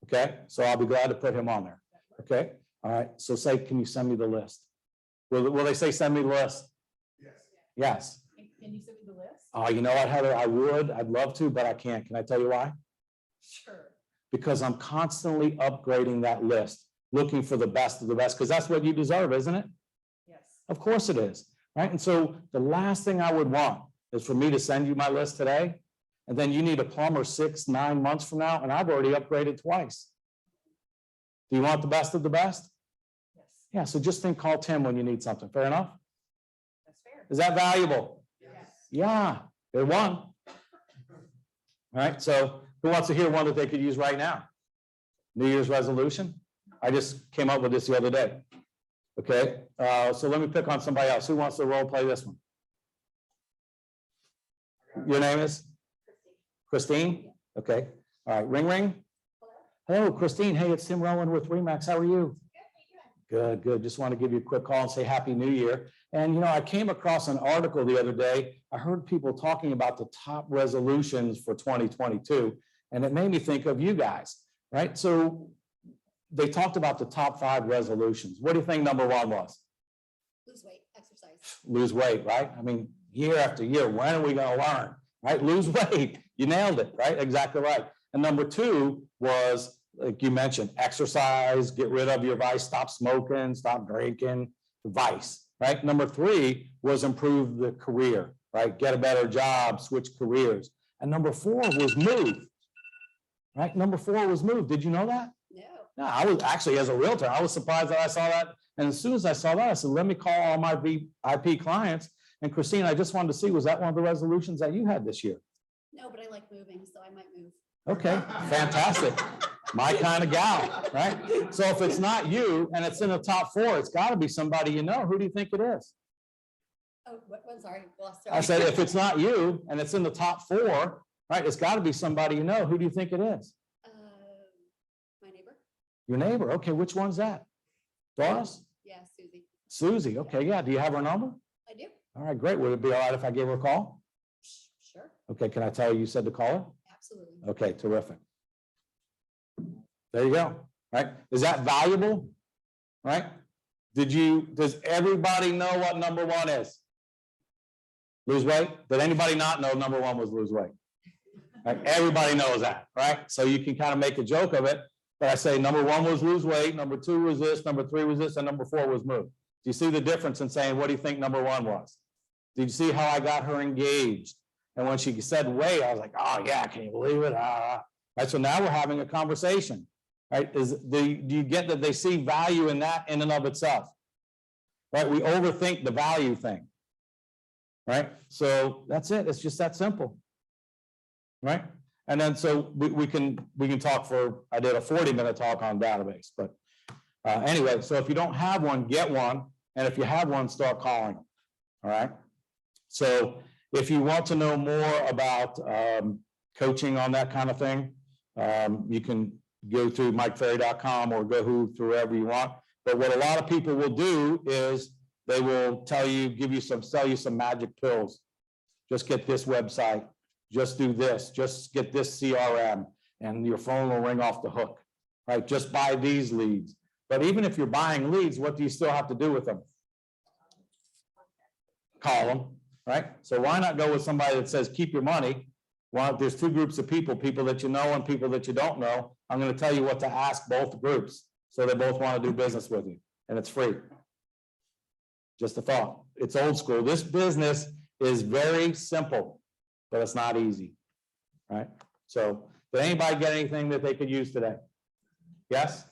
Okay, so I'll be glad to put him on there. Okay, all right, so say, can you send me the list? Will they say send me the list? Yes. Yes. Can you send me the list? Oh, you know what, Heather, I'd love to, but I can't. Can I tell you why? Sure. Because I'm constantly upgrading that list, looking for the best of the best, because that's what you deserve, isn't it? Yes. Of course it is, right? And so the last thing I would want is for me to send you my list today, and then you need a plumber 6-9 months from now, and I've already upgraded twice. Do you want the best of the best? Yes. Yeah, so just think, call Tim when you need something. Fair enough? That's fair. Is that valuable? Yes. Yeah, they won. All right, so who wants to hear one that they could use right now? New Year's resolution? I just came up with this the other day. Okay, so let me pick on somebody else. Who wants to role play this one? Your name is? Christine? Okay, all right, ring, ring. Hello, Christine. Hey, it's Tim Rowan with Remax. How are you? Good, good. Just want to give you a quick call and say Happy New Year. And, I came across an article the other day. I heard people talking about the top resolutions for 2022, and it made me think of you guys, right? So they talked about the top 5 resolutions. What do you think number 1 was? Lose weight, exercise. Lose weight, right? I mean, year after year, when are we going to learn, right? Lose weight. You nailed it, right? Exactly right. And number 2 was, like you mentioned, exercise, get rid of your vice, stop smoking, stop drinking, vice, right? Number 3 was improve the career, right? Get a better job, switch careers. And number 4 was move, right? Number 4 was move. Did you know that? No. No, I was actually, as a realtor, I was surprised that I saw that. And as soon as I saw that, I said, let me call all my VIP clients. And Christine, I just wanted to see, was that one of the resolutions that you had this year? No, but I like moving, so I might move. Okay, fantastic. My kind of gal, right? So if it's not you and it's in the top 4, it's got to be somebody you know. Who do you think it is? Oh, I'm sorry. Well, I said, if it's not you and it's in the top 4, right, it's got to be somebody you know. Who do you think it is? My neighbor? Your neighbor. Okay, which one's that? Doris? Yeah, Susie. Susie. Okay, yeah. Do you have her number? I do. All right, great. Would it be all right if I gave her a call? Sure, Okay, can I tell you said to call her? absolutely. Okay, terrific. There you go, right? Is that valuable? Right? Does everybody know what number 1 is? Lose weight? Did anybody not know number 1 was lose weight? Right? Everybody knows that, right? So you can kind of make a joke of it, but I say number 1 was lose weight, number 2 was this, number 3 was this, and number 4 was move. Do you see the difference in saying, what do you think number 1 was? Did you see how I got her engaged? And when she said weight, I was like, oh yeah, can you believe it? Right, so now we're having a conversation, right? Do you get that they see value in that in and of itself? Right, we overthink the value thing, right? So that's it, it's just that simple, right? And then so we can talk for, I did a 40-minute talk on database, but anyway, so if you don't have one, get one. And if you have one, start calling them, all right? So if you want to know more about coaching on that kind of thing, you can go to MikeFerry.com or go through wherever you want. But what a lot of people will do is they will sell you some magic pills. Just get this website, just do this, just get this CRM, and your phone will ring off the hook. right? Just buy these leads. But even if you're buying leads, what do you still have to do with them? Call them, right? So why not go with somebody that says, keep your money? Well, there's two groups of people, people that you know and people that you don't know. I'm going to tell you what to ask both groups, so they both want to do business with you, and it's free. Just a thought. It's old school. This business is very simple, but it's not easy, right? So did anybody get anything that they could use today? Yes?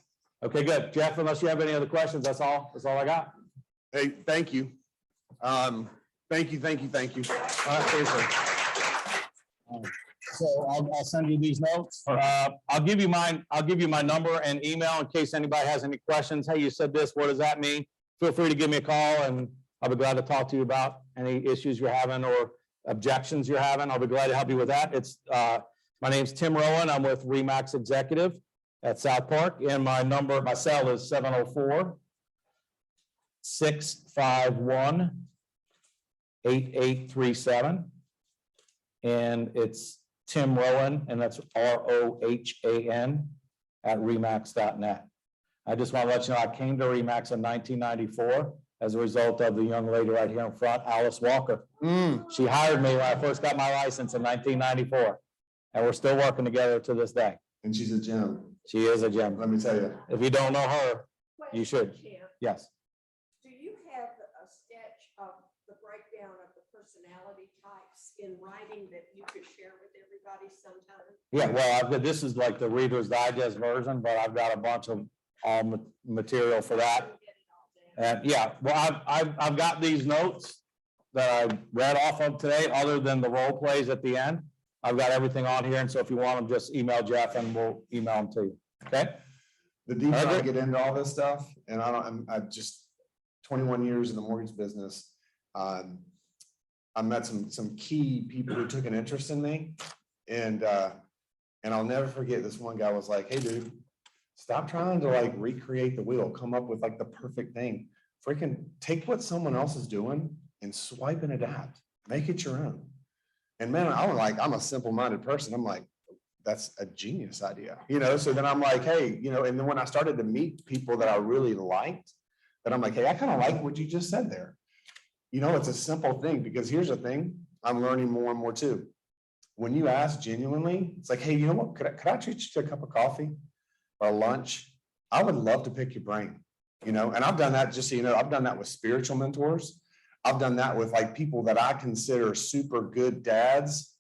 Okay, good. Jeff, unless you have any other questions, that's all I got. Hey, thank you. Thank you. All right, seriously. So I'll send you these notes. I'll give you my number and email in case anybody has any questions. Hey, you said this, what does that mean? Feel free to give me a call and I'll be glad to talk to you about any issues you're having or objections you're having. I'll be glad to help you with that. It's my name's Tim Rohan. I'm with Remax Executive at South Park, and my cell is 704-651-8837. And it's Tim Rohan, and that's ROHAN at remax.net. I just want to let you know, I came to Remax in 1994 as a result of the young lady right here in front, Alice Walker. She hired me when I first got my license in 1994, and we're still working together to this day. And she's a gem. She is a gem. Let me tell you. If you don't know her, you should. Tim, Yes. do you have a sketch of the breakdown of the personality types in writing that you could share with everybody sometime? Yeah, well, this is like the Reader's Digest version, but I've got a bunch of material for that. And yeah, well, I've got these notes that I read off of today, other than the role plays at the end. I've got everything on here, and so if you want them, just email Jeff and we'll email them to you. Okay? The deeper I Okay. get into all this stuff, and I just 21 years in the mortgage business. I met some key people who took an interest in me, and I'll never forget, this one guy was like, "Hey, dude, stop trying to like recreate the wheel, come up with like the perfect thing. Freaking take what someone else is doing and swipe and adapt, make it your own." And man, I'm a simple-minded person. I'm like, that's a genius idea, so then I'm like, hey, and then when I started to meet people that I really liked, then I'm like, hey, I kind of like what you just said there. It's a simple thing, because here's the thing, I'm learning more and more too. When you ask genuinely, it's like, hey, you know what, could I treat you to a cup of coffee or lunch? I would love to pick your brain, and I've done that, just so you know, I've done that with spiritual mentors. I've done that with like people that I consider super good dads,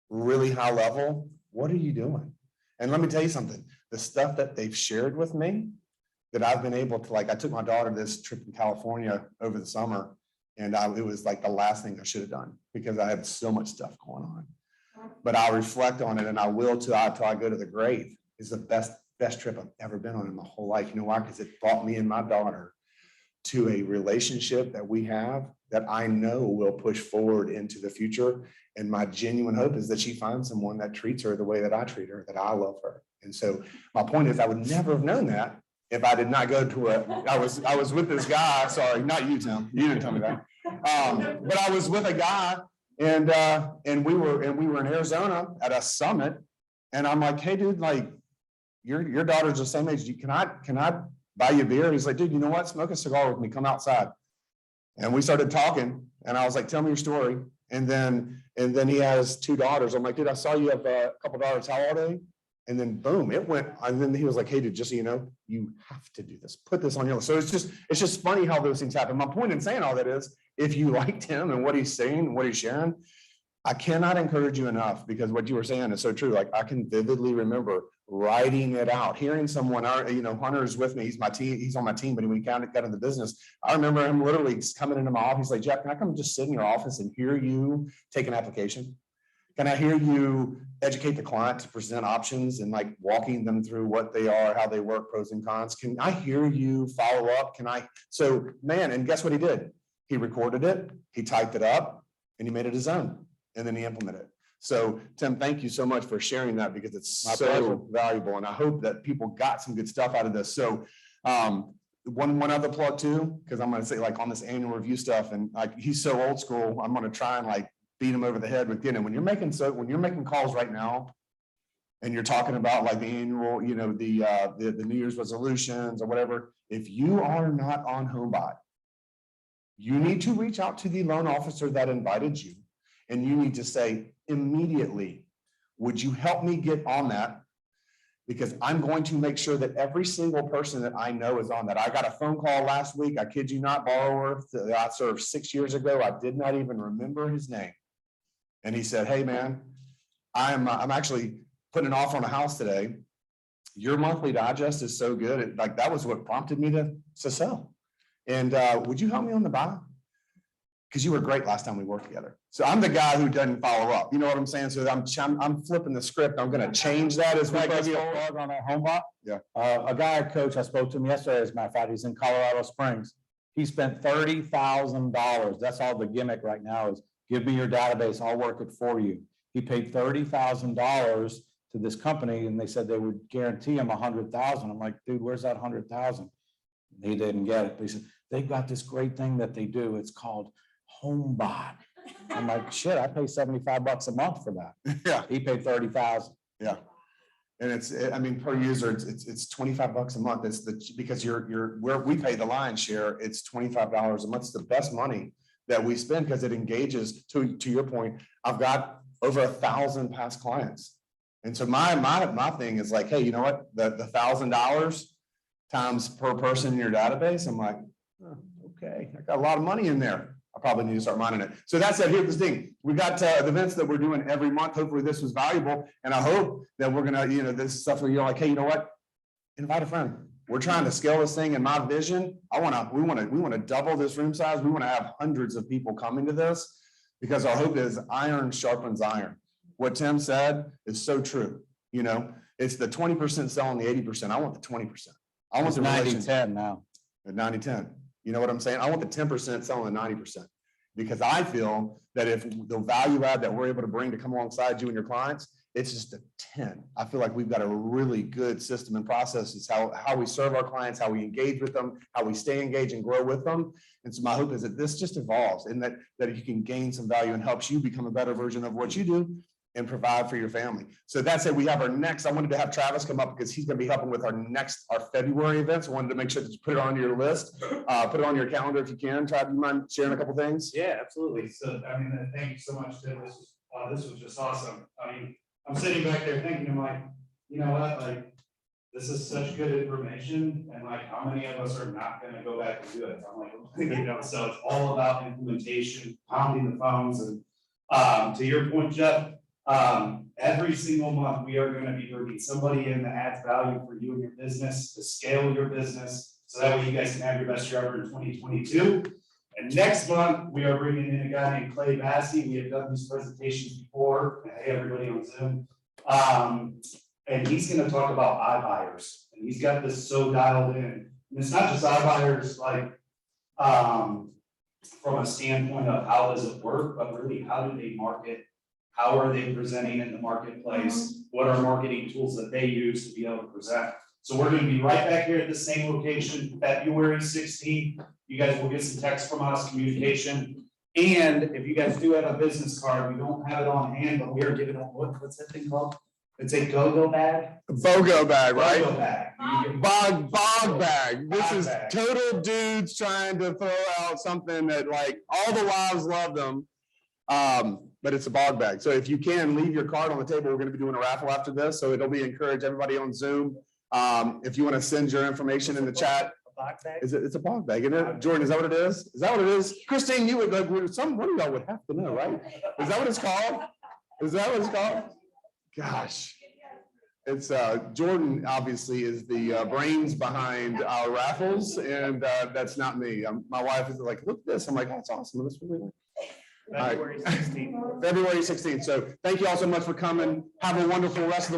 really high level. What are you doing? And let me tell you something, the stuff that they've shared with me that I've been able to, like, I took my daughter this trip in California over the summer, and it was like the last thing I should have done, because I had so much stuff going on. But I'll reflect on it, and I will till I go to the grave. It's the best trip I've ever been on in my whole life. You know why? Because it brought me and my daughter to a relationship that we have that I know will push forward into the future. And my genuine hope is that she finds someone that treats her the way that I treat her, that I love her. And so my point is, I would never have known that if I did not go to I was with this guy. Sorry, not you, Tim. You didn't tell me that. But I was with a guy, and we were in Arizona at a summit. And I'm like, hey, dude, like your daughter's the same age. Can I buy you a beer? He's like, dude, you know what? Smoke a cigar with me. Come outside. And we started talking, and I was like, tell me your story. And then he has 2 daughters. I'm like, dude, I saw you have a couple daughters. How old are they? And then boom, it went. And then he was like, hey, dude, just so you know, you have to do this. Put this on your list. So it's just funny how those things happen. My point in saying all that is, if you liked him and what he's saying and what he's sharing, I cannot encourage you enough, because what you were saying is so true. Like, I can vividly remember writing it out, hearing someone, Hunter's with me. He's on my team, but when he kind of got in the business, I remember him literally coming into my office, like, Jeff, can I come just sit in your office and hear you take an application? Can I hear you educate the client to present options and like walking them through what they are, how they work, pros and cons? Can I hear you follow up? So man, and guess what he did? He recorded it, he typed it up, and he made it his own. And then he implemented it. So Tim, thank you so much for sharing that, because it's My so pleasure. valuable. And I hope that people got some good stuff out of this. So one other plug too, because I'm going to say, like, on this annual review stuff, and like, he's so old school, I'm going to try and like beat him over the head with, when you're making calls right now, and you're talking about like the annual, you know, the New Year's resolutions or whatever, if you are not on HomeBot, you need to reach out to the loan officer that invited you, and you need to say immediately, would you help me get on that? Because I'm going to make sure that every single person that I know is on that. I got a phone call last week, I kid you not, borrower that I served 6 years ago. I did not even remember his name. And he said, hey man, I'm actually putting an offer on a house today. Your monthly digest is so good. Like that was what prompted me to sell. And would you help me on the buy? Because you were great last time we worked together. So I'm the guy who doesn't follow up. You know what I'm saying? So I'm flipping the script. I'm going to change that as we Can I give you go a forward. plug on that HomeBot? Yeah. A guy, a coach, I spoke to him yesterday, as a matter of fact, he's in Colorado Springs. He spent $30,000. That's all the gimmick right now is give me your database, I'll work it for you. He paid $30,000 to this company and they said they would guarantee him 100,000. I'm like, dude, where's that 100,000? He didn't get it. They said, they've got this great thing that they do. It's called HomeBot. I'm like, shit, I pay $75 a month for that. Yeah. He paid 30,000. Yeah. And I mean, per user, it's $25 a month. It's because where we pay the lion's share, it's $25 a month. It's the best money that we spend because it engages to your point. I've got over 1,000 past clients. And so my thing is like, hey, you know what? The $1,000 times per person in your database. I'm like, oh, okay, I got a lot of money in there. I probably need to start mining it. So that's it. Here's the thing. We got the events that we're doing every month. Hopefully this was valuable. And I hope that we're going to, you know, this stuff where you're like, hey, you know what? Invite a friend. We're trying to scale this thing. And my vision, we want to double this room size. We want to have hundreds of people coming to this because our hope is iron sharpens iron. What Tim said is so true. You know, it's the 20% selling the 80%. I want the 20%. I want the 90-10 now. At 90-10. You know what I'm saying? I want the 10% selling the 90% because I feel that if the value add that we're able to bring to come alongside you and your clients, it's just a 10. I feel like we've got a really good system and process. It's how we serve our clients, how we engage with them, how we stay engaged and grow with them. And so my hope is that this just evolves and that you can gain some value and helps you become a better version of what you do and provide for your family. So that's it. We have our next, I wanted to have Travis come up because he's going to be helping with our February events. I wanted to make sure that you put it on your list, put it on your calendar if you can. Travis, do you mind sharing a couple things? Yeah, absolutely. So, I mean, thank you so much, Tim. This was just awesome. I mean, I'm sitting back there thinking, I'm like, you know what, like, this is such good information, and like, how many of us are not going to go back and do it? I'm like, you know, so it's all about implementation, pounding the phones, and to your point, Jeff, every single month we are going to be bringing somebody in that adds value for you and your business to scale your business, so that way you guys can have your best year ever in 2022. And next month, we are bringing in a guy named Clay Bassey. We have done these presentations before. Hey, everybody on Zoom. And he's going to talk about iBuyers. And he's got this so dialed in. And it's not just iBuyers, like, from a standpoint of how does it work, but really how do they market? How are they presenting in the marketplace? What are marketing tools that they use to be able to present? So we're going to be right back here at the same location, February 16th. You guys will get some text from us, communication. And if you guys do have a business card, we don't have it on hand, but we are giving them, what's that thing called? It's a go-go bag? BOGO bag, right? Go-go bag. Bog bag. This Bog is bag. total dudes trying to throw out something that like all the wives love them. But it's a bog bag. So if you can leave your card on the table, we're going to be doing a raffle after this. So it'll be encourage everybody on Zoom. If you want to send your information in the chat. It's a bog bag, isn't it? Jordan, is that what it is? Is that what it is? Christine, you would like, one of y'all would have to know, right? Is that what it's called? Is that what it's called? Gosh. It's Jordan obviously is the brains behind our raffles, and that's not me. My wife is like, look at this. I'm like, oh, that's awesome. That's really nice. February 16th. February 16th. So thank you all so much for coming. Have a wonderful rest of the